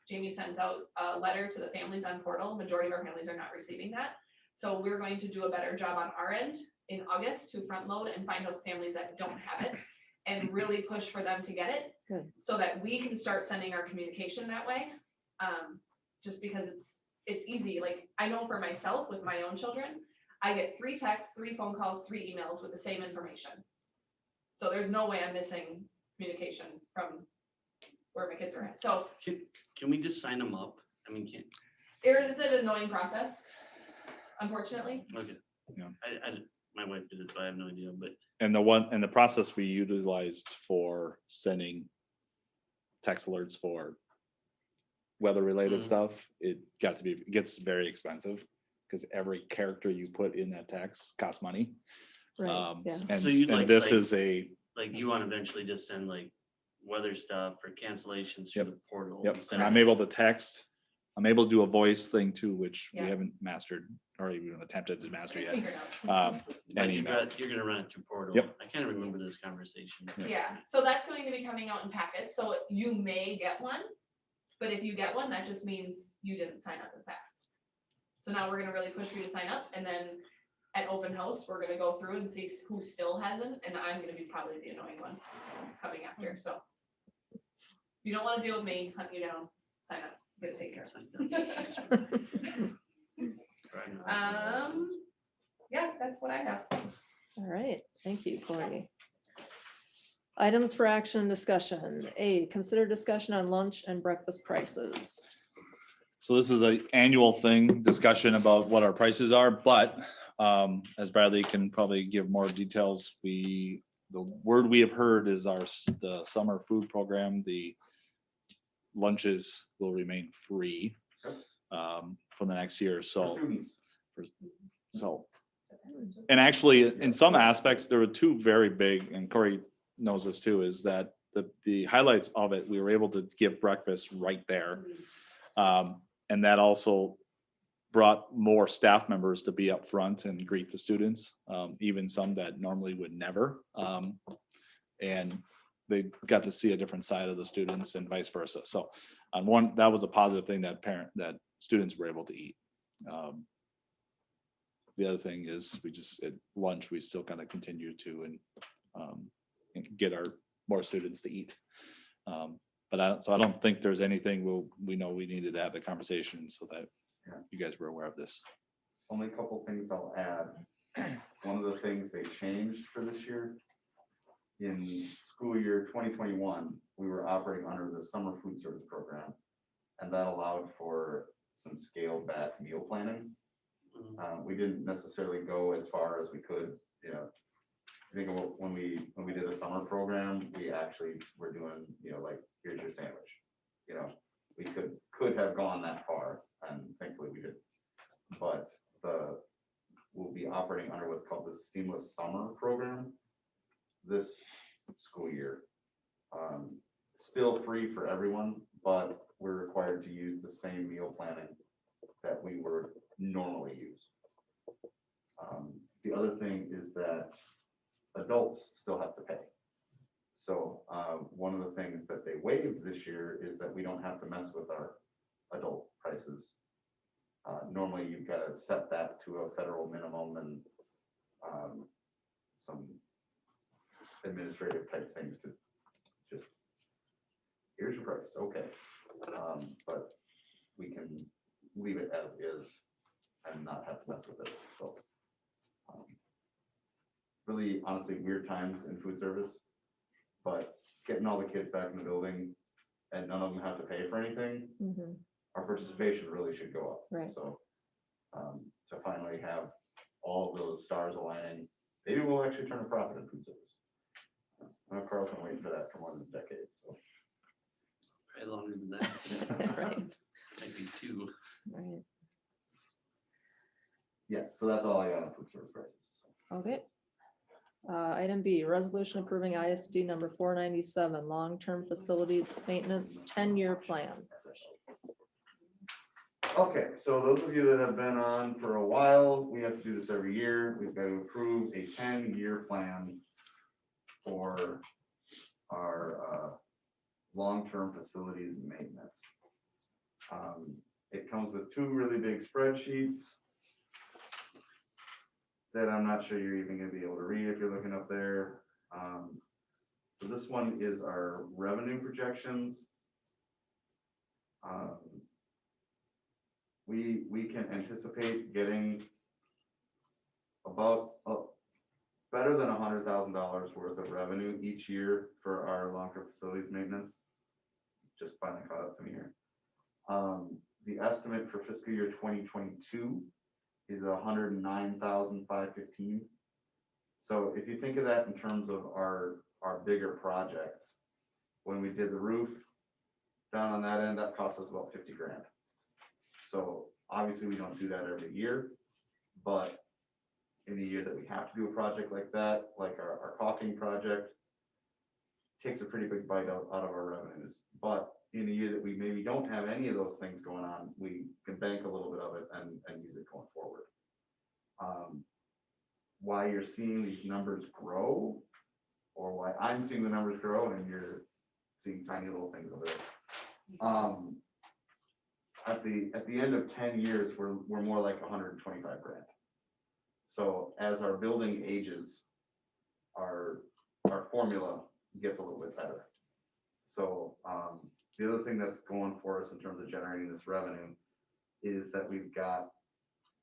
Jamie sends out a letter to the families on portal, majority of our families are not receiving that. So we're going to do a better job on our end in August to front load and find out families that don't have it and really push for them to get it. Good. So that we can start sending our communication that way. just because it's easy. Like, I know for myself with my own children, I get 3 texts, 3 phone calls, 3 emails with the same information. So there's no way I'm missing communication from where my kids are at. So Can we just sign them up? I mean, can't, it's an annoying process, unfortunately. okay. Yeah. My wife did it, so I have no idea, but And the process we utilized for sending text alerts for weather-related Mhm. stuff, it gets very expensive because every character you put in that text costs money. Right, yeah. And, So you'd and like- this like- is like you want to eventually just send like weather stuff or cancellations through Yep. the portal. yep, instead and of I'm able to text, I'm able to do a voice thing too, which we Yeah. haven't mastered or even attempted to master yet. Figure it out. And Like email. you're gonna run it through portal. Yep. I kind of remember this conversation. Yeah, so that's going to be coming out in packets, so you may get one. But if you get one, that just means you didn't sign up as fast. So now we're gonna really push for you to sign up, and then at open house, we're gonna go through and see who still hasn't, and I'm gonna be probably the annoying one coming after, so. If you don't wanna deal with me, hunt you down, sign up, get it taken care of. Yeah, that's what I have. All right, thank you, Cory. Items for action and discussion. A, consider discussion on lunch and breakfast prices. So this is an annual thing, discussion about what our prices are, but as Bradley can probably give more details, the word we have heard is the summer food program, the lunches will remain free for the next year, For so. students. So, and actually, in some aspects, there were two very big, and Cory knows this too, is that the highlights of it, we were able to give breakfast right there. And that also brought more staff members to be up front and greet the students, even some that normally would never. And they got to see a different side of the students and vice versa. So on one, that was a positive thing that students were able to eat. The other thing is we just at lunch, we still kind of continue to and get more students to eat. But I don't think there's anything we know we needed to have the conversation so that Yeah. you guys were aware of this. Only a couple things I'll add. One of the things they changed for this year, in school year 2021, we were operating under the summer food service program. And that allowed for some scaled back meal planning. We didn't necessarily go as far as we could, you know. I think when we did a summer program, we actually were doing, you know, like, here's your sandwich. You know, we could have gone that far, and thankfully we didn't. But we'll be operating under what's called the Seamless Summer Program this school year. Still free for everyone, but we're required to use the same meal planning that we would normally use. The other thing is that adults still have to pay. So one of the things that they waived this year is that we don't have to mess with our adult prices. Normally, you've got to set that to a federal minimum and some administrative type things to just, here's your price, okay. But we can leave it as is and not have to mess with it, so. Really, honestly, weird times in food service, but getting all the kids back in the building and none of them have to pay for anything, Mhm. our participation really should go up. Right. So, to finally have all of those stars aligning, maybe we'll actually turn a profit in food service. I know Carl's been waiting for that for more than a decade, so. Probably longer than that. Right, Maybe 2. right. Yeah, so that's all I got on food service prices. Okay. Item B, resolution approving ISD number 497, long-term facilities maintenance 10-year plan. Okay, so those of you that have been on for a while, we have to do this every year. We've got to approve a 10-year plan for our long-term facilities maintenance. It comes with 2 really big spreadsheets that I'm not sure you're even gonna be able to read if you're looking up there. So this one is our revenue projections. we can anticipate getting about, better than $100,000 worth of revenue each year for our long-term facilities maintenance. Just finally caught up to me here. The estimate for fiscal year 2022 is $109,515. So if you think of that in terms of our bigger projects, when we did the roof down on that end, that cost us about 50 grand. So obviously we don't do that every year, but in a year that we have to do a project like that, like our caulking project, takes a pretty big bite out of our revenues. But in a year that we maybe don't have any of those things going on, we can bank a little bit of it and use it going forward. Why you're seeing these numbers grow, or why I'm seeing the numbers grow and you're seeing tiny little things over there. At the end of 10 years, we're more like 125 grand. So as our building ages, our formula gets a little bit better. So the other thing that's going for us in terms of generating this revenue is that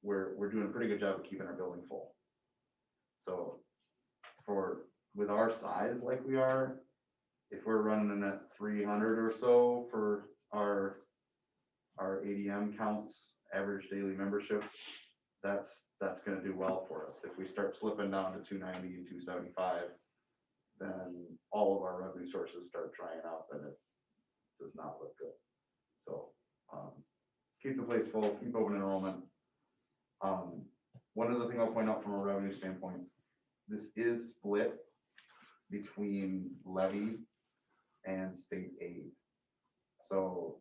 we're doing a pretty good job of keeping our building full. So with our size like we are, if we're running at 300 or so for our ADM counts, average daily membership, that's going to do well for us. If we start slipping down to 290 and 275, then all of our revenue sources start drying up and it does not look good. So keep the place full, keep open enrollment. One other thing I'll point out from a revenue standpoint, this is split between levy and state aid. So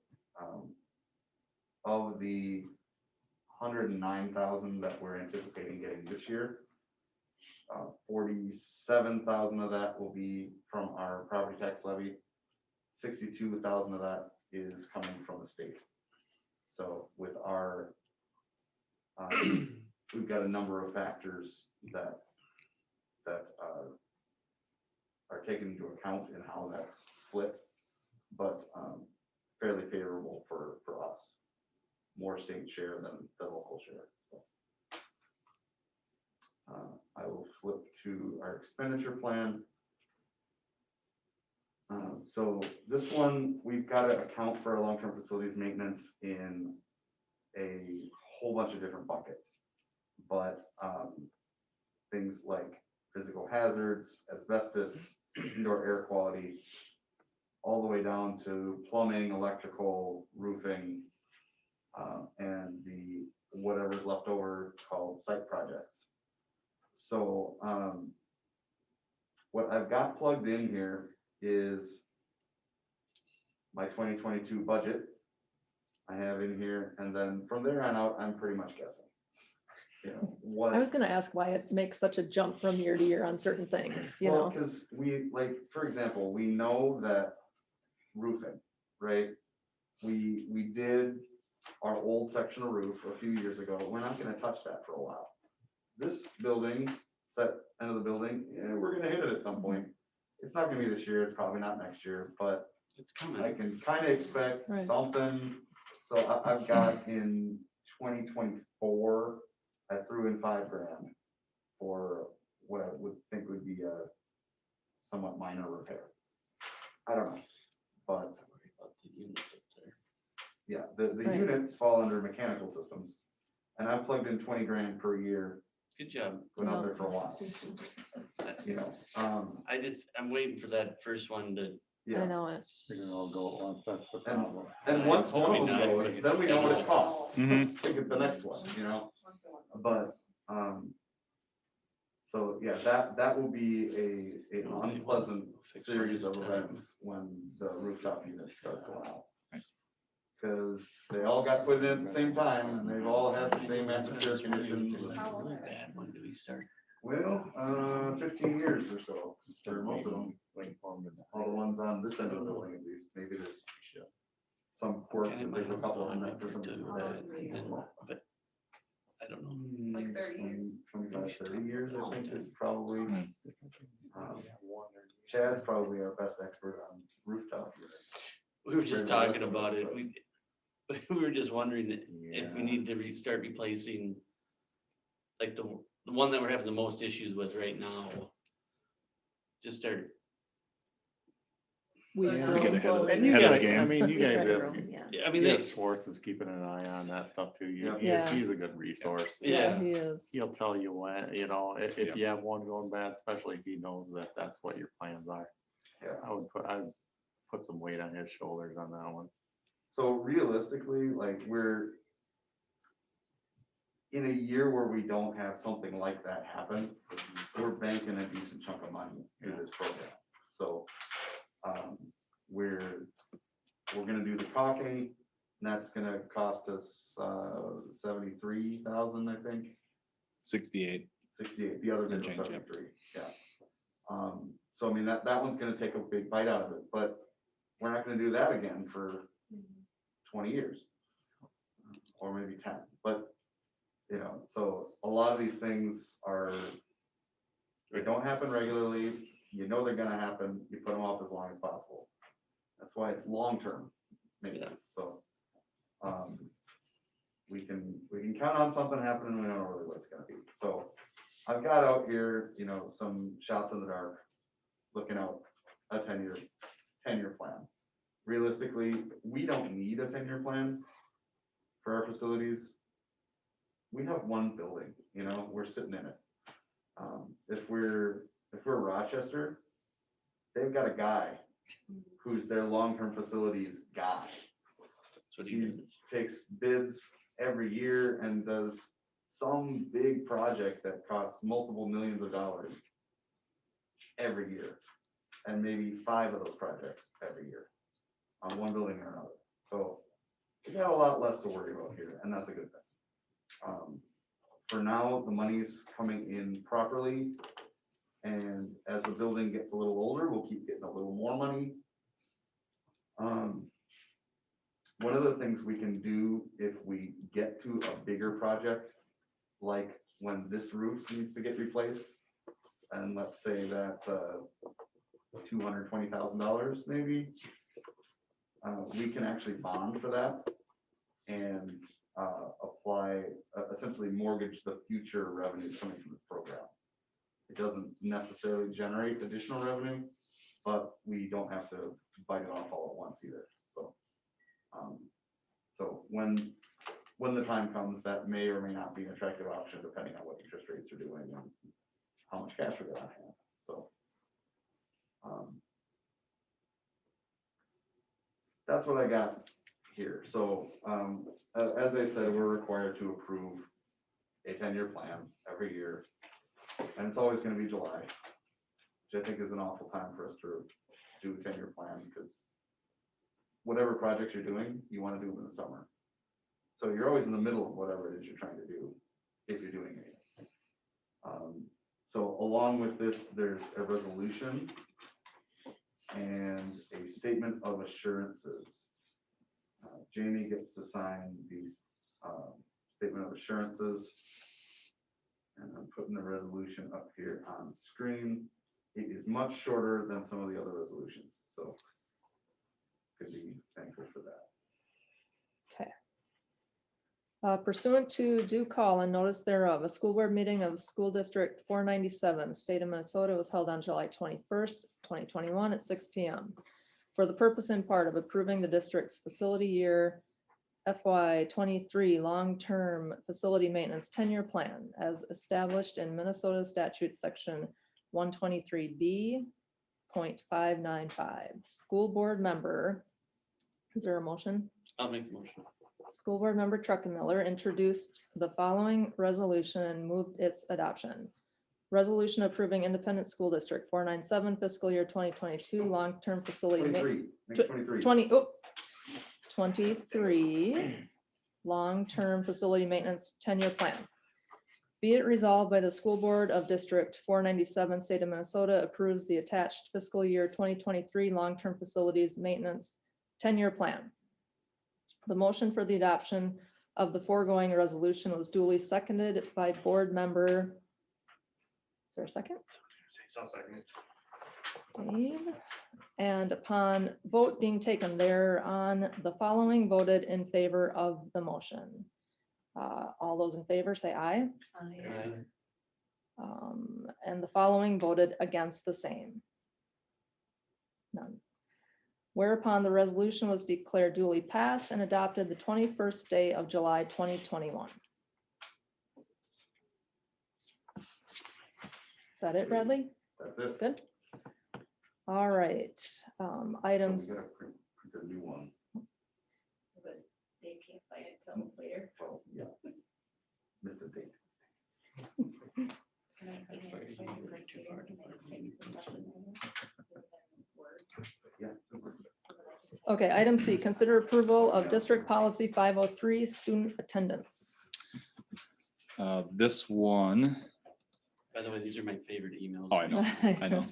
of the 109,000 that we're anticipating getting this year, 47,000 of that will be from our property tax levy. 62,000 of that is coming from the state. So with our, we've got a number of factors that are taken into account in how that's split, but fairly favorable for us. More state share than the local share. So, I will flip to our expenditure plan. So this one, we've got to account for our long-term facilities maintenance in a whole bunch of different buckets, but things like physical hazards, asbestos, indoor air quality, all the way down to plumbing, electrical, roofing, and the whatever's left over called site projects. So what I've got plugged in here is my 2022 budget. I have in here, and then from there on out, I'm pretty much guessing. You know, what I was gonna ask why it makes such a jump from year to year on certain things, you know? because we, like, for example, we know that roofing, right? We did our old sectional roof a few years ago. We're not gonna touch that for a while. This building, set end of the building, yeah, we're gonna hit it at some point. It's not gonna be this year, it's probably not next year, but It's coming. I can kind of expect Right. something. So I've got in 2024, I threw in 5 grand for what I would think would be a somewhat minor repair. I don't know, but yeah, the Right. units fall under mechanical systems. And I've plugged in 20 grand per year, Good job. been out there for a while, you know, I'm waiting for that first one to, I yeah. know it. They're gonna all go at once, that's the problem. And once one of Hoping them not. goes, then we know what it costs Mhm. to get the next one, you know? But, so yeah, that will be an unpleasant series of events when the rooftop units start going out. Because they all got put in at the same time, and they've all had the same atmosphere conditions. really bad. When do we start? Well, 15 years or so, for most of them, all the ones on this end of the building at least, maybe there's some quirk, Kind of but there's a my couple house on on that for some to people. that, and then- But I don't know. Like 30 years. 25, 30 years, I think is probably. Chad's probably our best expert on rooftop units. We were just Compared to the talking rest of about us, it. but- We were just wondering, if we need to start replacing, like the one that we're having the most issues with right now, just start. We So To get now ahead of, slowly And you ahead of the guys, I game. mean, you guys have, room, yeah. I mean, yeah, they, Schwartz is keeping an eye on that stuff too. Yeah. He's a good resource. Yeah. He is. He'll tell you when, you know, if Yeah. you have one going bad, especially if he knows that that's what your plans are. Yeah. I'd put some weight on his shoulders on that one. So realistically, like we're in a year where we don't have something like that happen, we're banking a decent chunk of money through this program. So we're gonna do the caulking, and that's gonna cost us 73,000, I think. 68. 68, the other bid was change, yeah. 73, yeah. So I mean, that one's gonna take a big bite out of it, but we're not gonna do that again for 20 years. Or maybe 10, but, you know, so a lot of these things are, they don't happen regularly, you know they're gonna happen, you put them off as long as possible. That's why it's long-term maintenance, so. We can count on something happening, we don't know really what it's gonna be, so. I've got out here, you know, some shots in the dark, looking out a 10-year plan. Realistically, we don't need a 10-year plan for our facilities. We have one building, you know, we're sitting in it. If we're Rochester, they've got a guy who's their long-term facilities guy. that's what he He does. takes bids every year and does some big project that costs multiple millions of dollars every year. And maybe 5 of those projects every year on one building or another. So we got a lot less to worry about here, and that's a good thing. For now, the money's coming in properly. And as the building gets a little older, we'll keep getting a little more money. One of the things we can do if we get to a bigger project, like when this roof needs to get replaced, and let's say that's $220,000 maybe, we can actually bond for that and apply, essentially mortgage the future revenues coming from this program. It doesn't necessarily generate additional revenue, but we don't have to bite it off all at once either, so. So when the time comes, that may or may not be an attractive option depending on what interest rates are doing and how much cash we got on hand, so. That's what I got here. So, as I said, we're required to approve a 10-year plan every year. And it's always gonna be July, which I think is an awful time for us to do a 10-year plan, because whatever projects you're doing, you wanna do them in the summer. So you're always in the middle of whatever it is you're trying to do, if you're doing anything. So along with this, there's a resolution and a statement of assurances. Jamie gets to sign these statement of assurances. And I'm putting the resolution up here on the screen. It is much shorter than some of the other resolutions, so could be thankful for that. Pursuant to due call and notice thereof, a school board meeting of School District 497, State of Minnesota was held on July 21st, 2021 at 6 p.m. for the purpose in part of approving the district's facility year FY 23 long-term facility maintenance 10-year plan as established in Minnesota statute section 123B.595. School board member, is there a motion? I'll make the motion. School board member Truckenmiller introduced the following resolution and moved its adoption. Resolution approving Independent School District 497 fiscal year 2022 long-term facility. 23, Tw- 23. 23 long-term facility maintenance 10-year plan. Be it resolved by the School Board of District 497, State of Minnesota approves the attached fiscal year 2023 long-term facilities maintenance 10-year plan. The motion for the adoption of the foregoing resolution was duly seconded by board member. Is there a second? Dave. And upon vote being taken thereon, the following voted in favor of the motion. All those in favor say aye. Aye. And the following voted against the same. None. Whereupon the resolution was declared duly passed and adopted the 21st day of July 2021. Is that it, Bradley? That's it. Good. All right, items. The new one. But they can't sign it till later. Oh, yeah. Missed a date. Yeah. Okay, item C, consider approval of district policy 503, student attendance. This one, By the way, these are my favorite emails. Oh, I know. I know.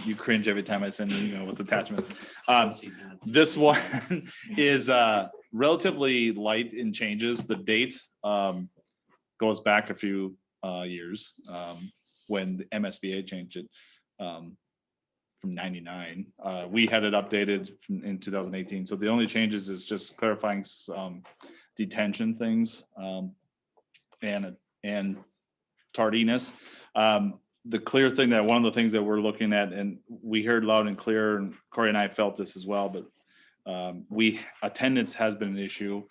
you cringe every time I send an email with attachments. I've seen that. This one is relatively light in changes. The date goes back a few years when the MSBA changed it from 99. We had it updated in 2018. So the only changes is just clarifying some detention things and tardiness. The clear thing that one of the things that we're looking at, and we heard loud and clear, and Corey and I felt this as well, but attendance has been an issue.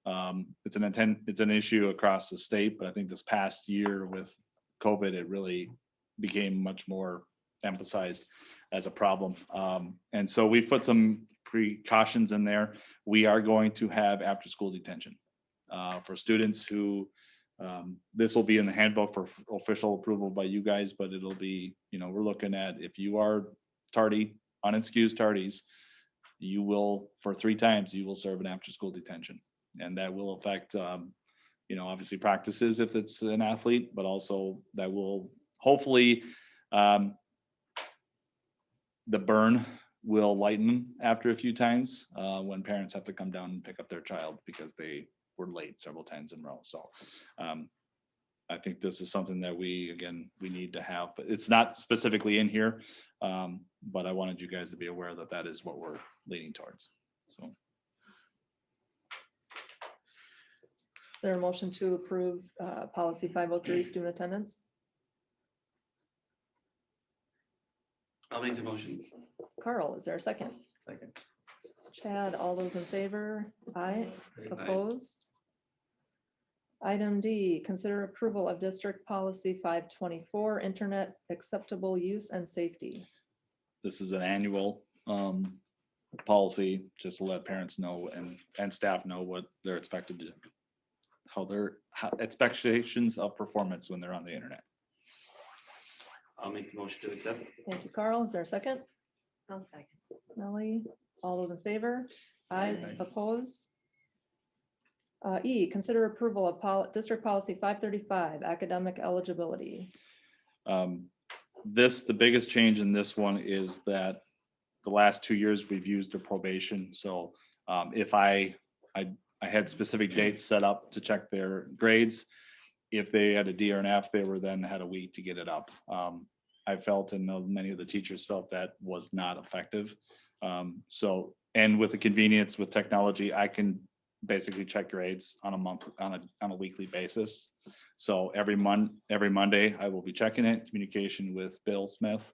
It's an issue across the state, but I think this past year with COVID, it really became much more emphasized as a problem. And so we've put some precautions in there. We are going to have after school detention for students who this will be in the handbook for official approval by you guys, but it'll be, we're looking at if you are tardy, unexcused tardies, you will, for 3 times, you will serve an after school detention. And that will affect, obviously practices if it's an athlete, but also that will hopefully the burn will lighten after a few times when parents have to come down and pick up their child because they were late several times in a row. So I think this is something that we need to have, but it's not specifically in here. But I wanted you guys to be aware that that is what we're leaning towards. So. Is there a motion to approve policy 503, student attendance? I'll make the motion. Carl, is there a second? Second. Chad, all those in favor? Aye. Aye. Opposed? Item D, consider approval of district policy 524, internet acceptable use and safety. This is an annual policy, just to let parents know and staff know what they're expected to do. How expectations of performance when they're on the internet. I'll make the motion to accept. Thank you, Carl. Is there a second? I'll second. Melly, all those in favor? Aye. Aye. Opposed? E, consider approval of district policy 535, academic eligibility. The biggest change in this one is that the last 2 years we've used a probation. So if I had specific dates set up to check their grades. If they had a D or an F, they were then had a week to get it up. I felt, and know many of the teachers felt, that was not effective. And with the convenience with technology, I can basically check grades on a weekly basis. So every Monday, I will be checking it, communication with Bill Smith,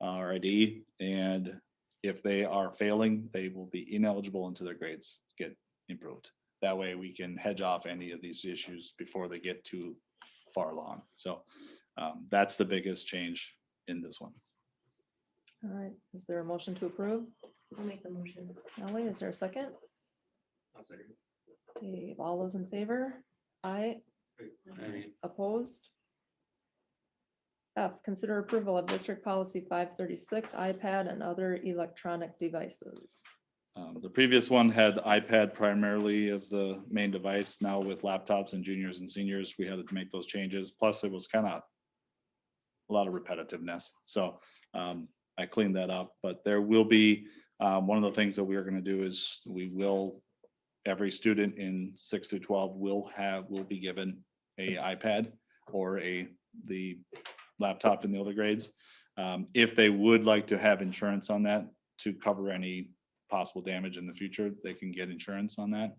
our ID, and if they are failing, they will be ineligible until their grades get improved. That way we can hedge off any of these issues before they get too far along. So that's the biggest change in this one. All right, is there a motion to approve? I'll make the motion. Melly, is there a second? I'll second. Dave, all those in favor? Aye. Aye. Opposed? F, consider approval of district policy 536, iPad and other electronic devices. The previous one had iPad primarily as the main device. Now with laptops and juniors and seniors, we had to make those changes. Plus it was kind of a lot of repetitiveness. So I cleaned that up, but there will be, one of the things that we are going to do is every student in 6 through 12 will be given a iPad or the laptop in the other grades. If they would like to have insurance on that to cover any possible damage in the future, they can get insurance on that.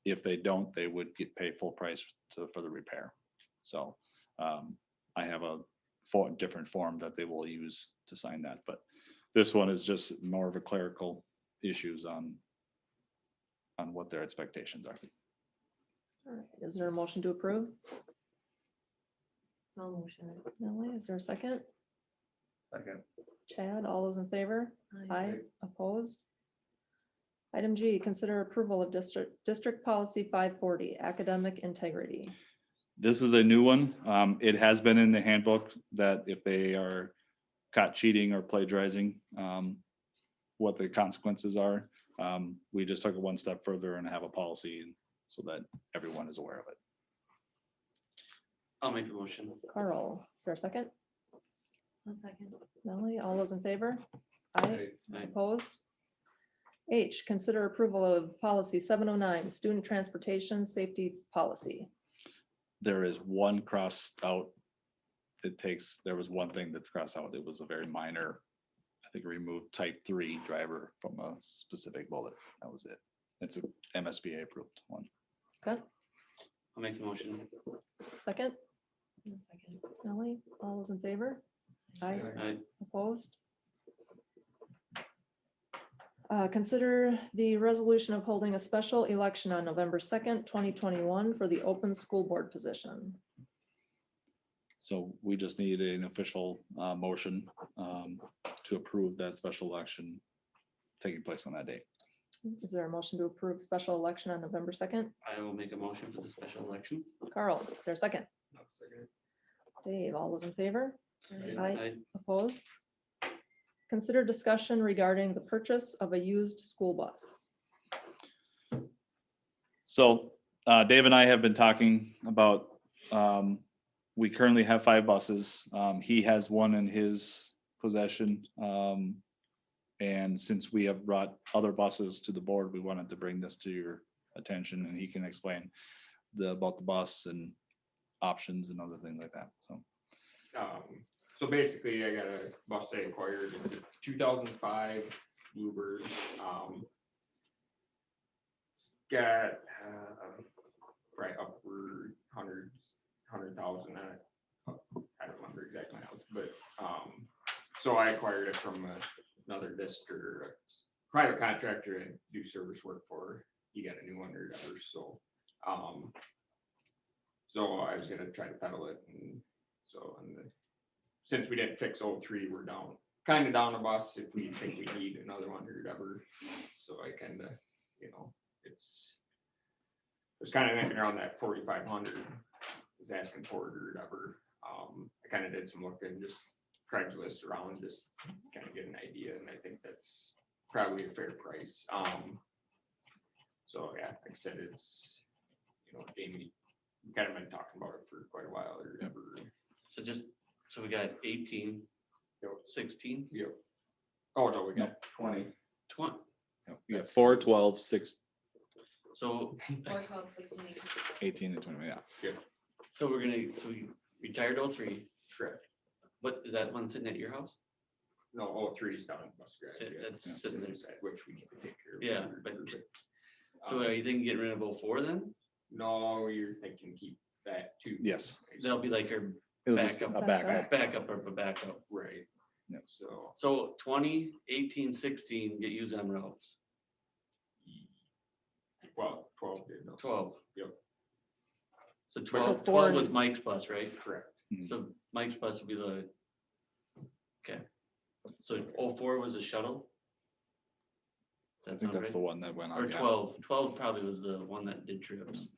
If they don't, they would pay full price for the repair. So I have a different form that they will use to sign that, but this one is just more of a clerical issues on what their expectations are. All right, is there a motion to approve? No motion. Nellie, is there a second? Second. Chad, all those in favor? Aye, opposed? Item G, consider approval of district policy 540, academic integrity. This is a new one. It has been in the handbook that if they are caught cheating or plagiarizing, what the consequences are. We just took it one step further and have a policy so that everyone is aware of it. I'll make the motion. Carl, is there a second? 1 second. Nellie, all those in favor? Aye, Aye. opposed? H, consider approval of policy 709, student transportation safety policy. There is one crossed out. There was one thing that's crossed out. It was a very minor, I think removed type 3 driver from a specific bullet. That was it. It's a MSBA approved one. Okay, I'll make the motion. second? 1 second. Nellie, all those in favor? Aye, Aye. opposed? Consider the resolution of holding a special election on November 2nd, 2021 for the open school board position. So we just need an official motion to approve that special election taking place on that date. Is there a motion to approve special election on November 2nd? I will make a motion for the special election. Carl, is there a second? Dave, all those in favor? Aye. Opposed? Consider discussion regarding the purchase of a used school bus. So Dave and I have been talking about, we currently have 5 buses. He has one in his possession. And since we have brought other buses to the board, we wanted to bring this to your attention and he can explain about the bus and options and other things like that. So So basically, I got a bus I acquired. It's a 2005 Bluebird. It's got right upward 100,000 in it. I don't remember exact miles, but so I acquired it from another district or a private contractor I do service work for. He got a new one or whatever. So so I was gonna try to pedal it, and so since we didn't fix 03, we're kind of down a bus if we think we need another one or whatever. So I kind of, it's kind of hanging around that 4,500. Was asking for it or whatever. I kind of did some looking, just Craigslist around, just kind of get an idea, and I think that's probably a fair price. So yeah, like I said, it's Jamie, we kind of been talking about it for quite a while or whatever. So we got 18, 16, Yep. Oh, no, we got 20. 20. we got 4, 12, 6, So, 4, 12, 16, 18 and 20. Yeah. so we retired 03. Correct. What, is that one sitting at your house? No, 03 is down in bus garage. That's Yeah. sitting there. Which we need to take care of. Yeah, So are you thinking getting rid of 04 then? No, you're thinking keep that too. Yes. That'll be like our It was just Backup. a backup. backup. Right. Yep. So 20, 18, 16 get used on roads. Well, 12 did. No. 12. Yep. So So 12, 4 12 and- was Mike's bus, right? Correct. Mhm. So Mike's bus would be the, okay. So 04 was a shuttle? I That think sound that's the right? one that went on. Or yeah. 12, 12 probably was the one that did trips,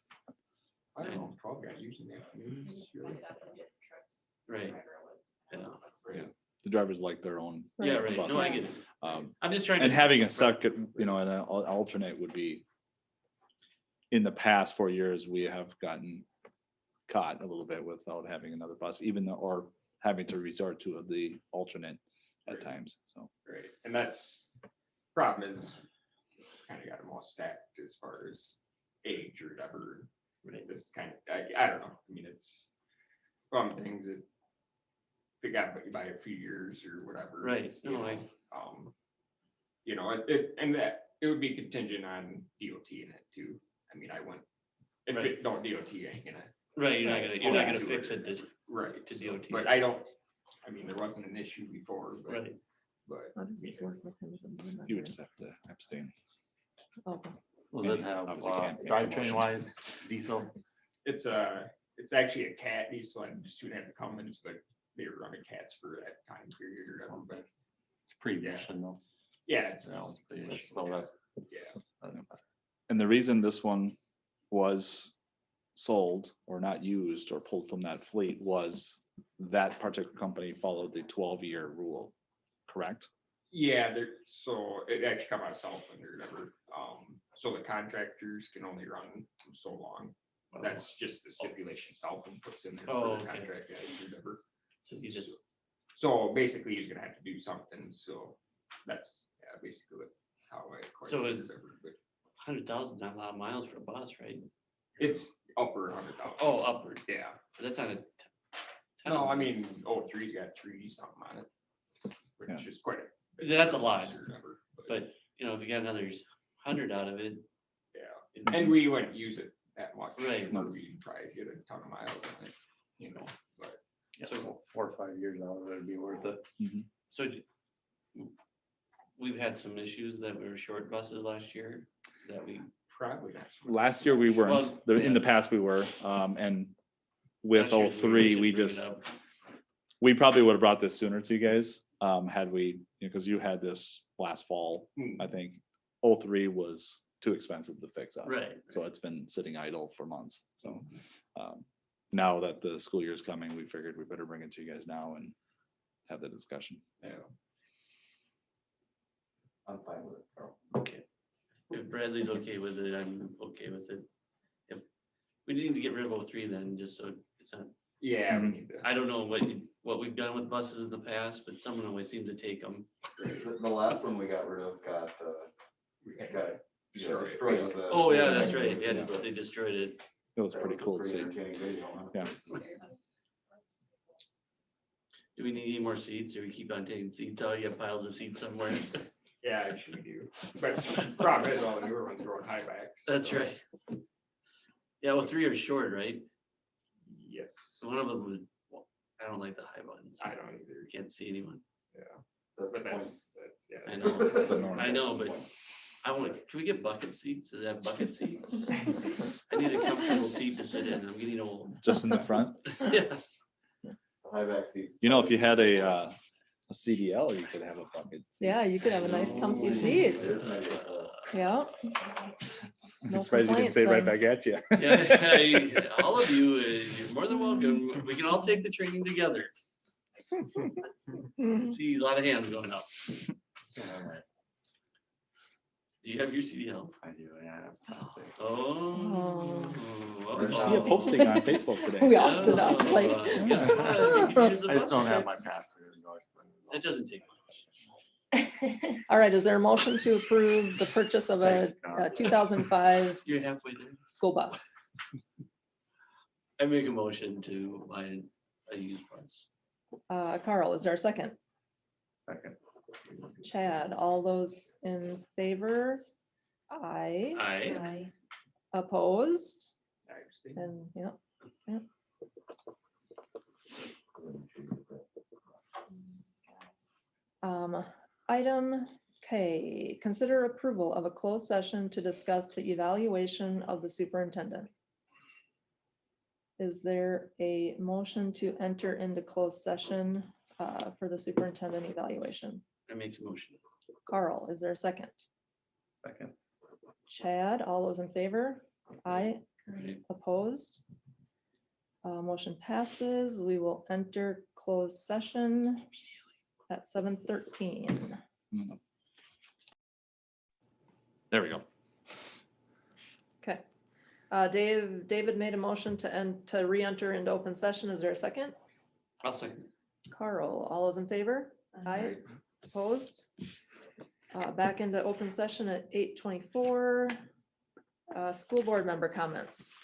I don't know. 12 got used in the afternoons. really. right? Yeah, Yeah. The drivers like their own. yeah, right, no, I buses. get it. Um, I'm just trying to. And having a second, an alternate would be, in the past 4 years, we have gotten caught a little bit without having another bus, even though, or having to resort to the alternate at Right. times, so. Right. And that's problem is kind of got them all stacked as far as age or whatever. Right. This kind of, I don't know. I mean, it's one of the things that they got by a few years or whatever. Right, no, and that it would be contingent on DOT in it too. I mean, I went, if Right. it, no DOT ain't gonna. Right, you're not gonna do fix it, to- Right. to so, DOT. But I don't, I mean, there wasn't an issue before, but, right? but. How does this work with him as a board You member? would just have to abstain. Okay. Will it have Obviously can't make the drivetrain motion. wise diesel? It's actually a cat, so I just would have the Cummins, but they were running cats for that time period or whatever, but It's pre-ignition though. yeah, it's. No, it's that's- initial, so yeah. that's- Yeah, that's- And the reason this one was sold or not used or pulled from that fleet was that particular company followed the 12-year rule, correct? yeah, there, so it actually come out of Southland or whatever, so the contractors can only run so long. That's just the stipulation Southland puts in there Oh, for the okay. contract guys or whatever. So you just, So basically, he's gonna have to do something, so that's, yeah, basically how I. acquired So it or is- whatever, but 100,000, not a lot of miles for a bus, right? It's upper 100,000. Oh, upward, Yeah, but that's not a. no, I mean, 03's got 3 something on it, which is quite a. bit That's a lot, or whatever, but you know, if you got another 100 out of it. Yeah, and we wouldn't use it that much. Right. Or we'd try to get a ton of miles on it, you know, but. Yeah, So- so 4 or 5 years out of it would be worth it. So we've had some issues that we were short buses last year that we, Probably not. so much. Last year we weren't, Well, in the yeah. past we were, and with last year 03, should we bring it just, up. we probably would have brought this sooner to you guys, had we, because you had this last fall, Hmm. I think. 03 was too expensive to fix up. Right. So it's been sitting idle for months, so. Now that the school year is coming, we figured we better bring it to you guys now and have the discussion. Yeah. I'm fine with it, Carl. Okay. If Bradley's okay with it, I'm okay with it. If we need to get rid of 03 then, just so it's not, Yeah, we Mhm. need to. I don't know what we've done with buses in the past, but someone always seemed to take them. The last one we got rid of got, Destroyed. destroyed with the- Oh, yeah, that's right. Yeah, they destroyed it. It was pretty cool to see. entertaining video, huh? Yeah. Do we need any more seats or we keep on taking seats out? You have piles of seats somewhere. Yeah, actually we do, but problem is all the newer ones are on high backs. That's so, right. Yeah, well, 3 are short, right? Yes, So one of them was, well, I don't like the high buttons. I don't either, Can't see anyone. but that's, yeah. I know. That's the norm. I know, but I want, can we get bucket seats? Does that have bucket seats? I need a comfortable seat to sit in. I'm getting old. Just in the front. Yeah. High back seats. You know, if you had a CDL, you could have a bucket. seat. Yeah, you could have a nice comfy seat. Yeah. No I'm surprised you didn't complaints say right then. back at you. Yeah, all of you, you're more than welcome. We can all take the training together. See a lot of hands going up. Do you have your CDL? I do, yeah. Oh. Did you see a posting on Facebook today? We all sit up like. Guess what? You can use the I just bus don't have trip. my passenger endorsement. It doesn't take much. All right, is there a motion to approve the purchase of a 2005 You're halfway there. school bus? I make a motion to buy a used bus. Carl, is there a second? Second. Chad, all those in favor? Aye. Aye. Opposed? Actually, And, yeah. Item K, consider approval of a closed session to discuss the evaluation of the superintendent. Is there a motion to enter into closed session for the superintendent evaluation? I make a motion. Carl, is there a second? Second. Chad, all those in favor? Aye. Right. Opposed? Motion passes. We will enter closed session at 7:13. There we go. Okay. David made a motion to re-enter into open session. Is there a second? I'll second. Carl, all those in favor? Aye. Opposed? Back into open session at 8:24. School board member comments.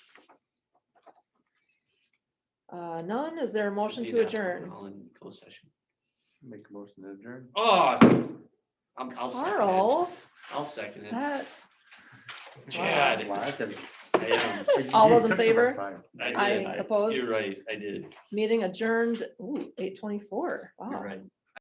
None. Is there a motion to adjourn? All in closed session. Make a motion to adjourn. Oh. I'll second it. Carl, I'll second it. that Chad, Well, I can- I am. All those in You took favor? number 5. I Aye, did. opposed? You're right, I did. Meeting adjourned, ooh, 8:24. You're Wow. right.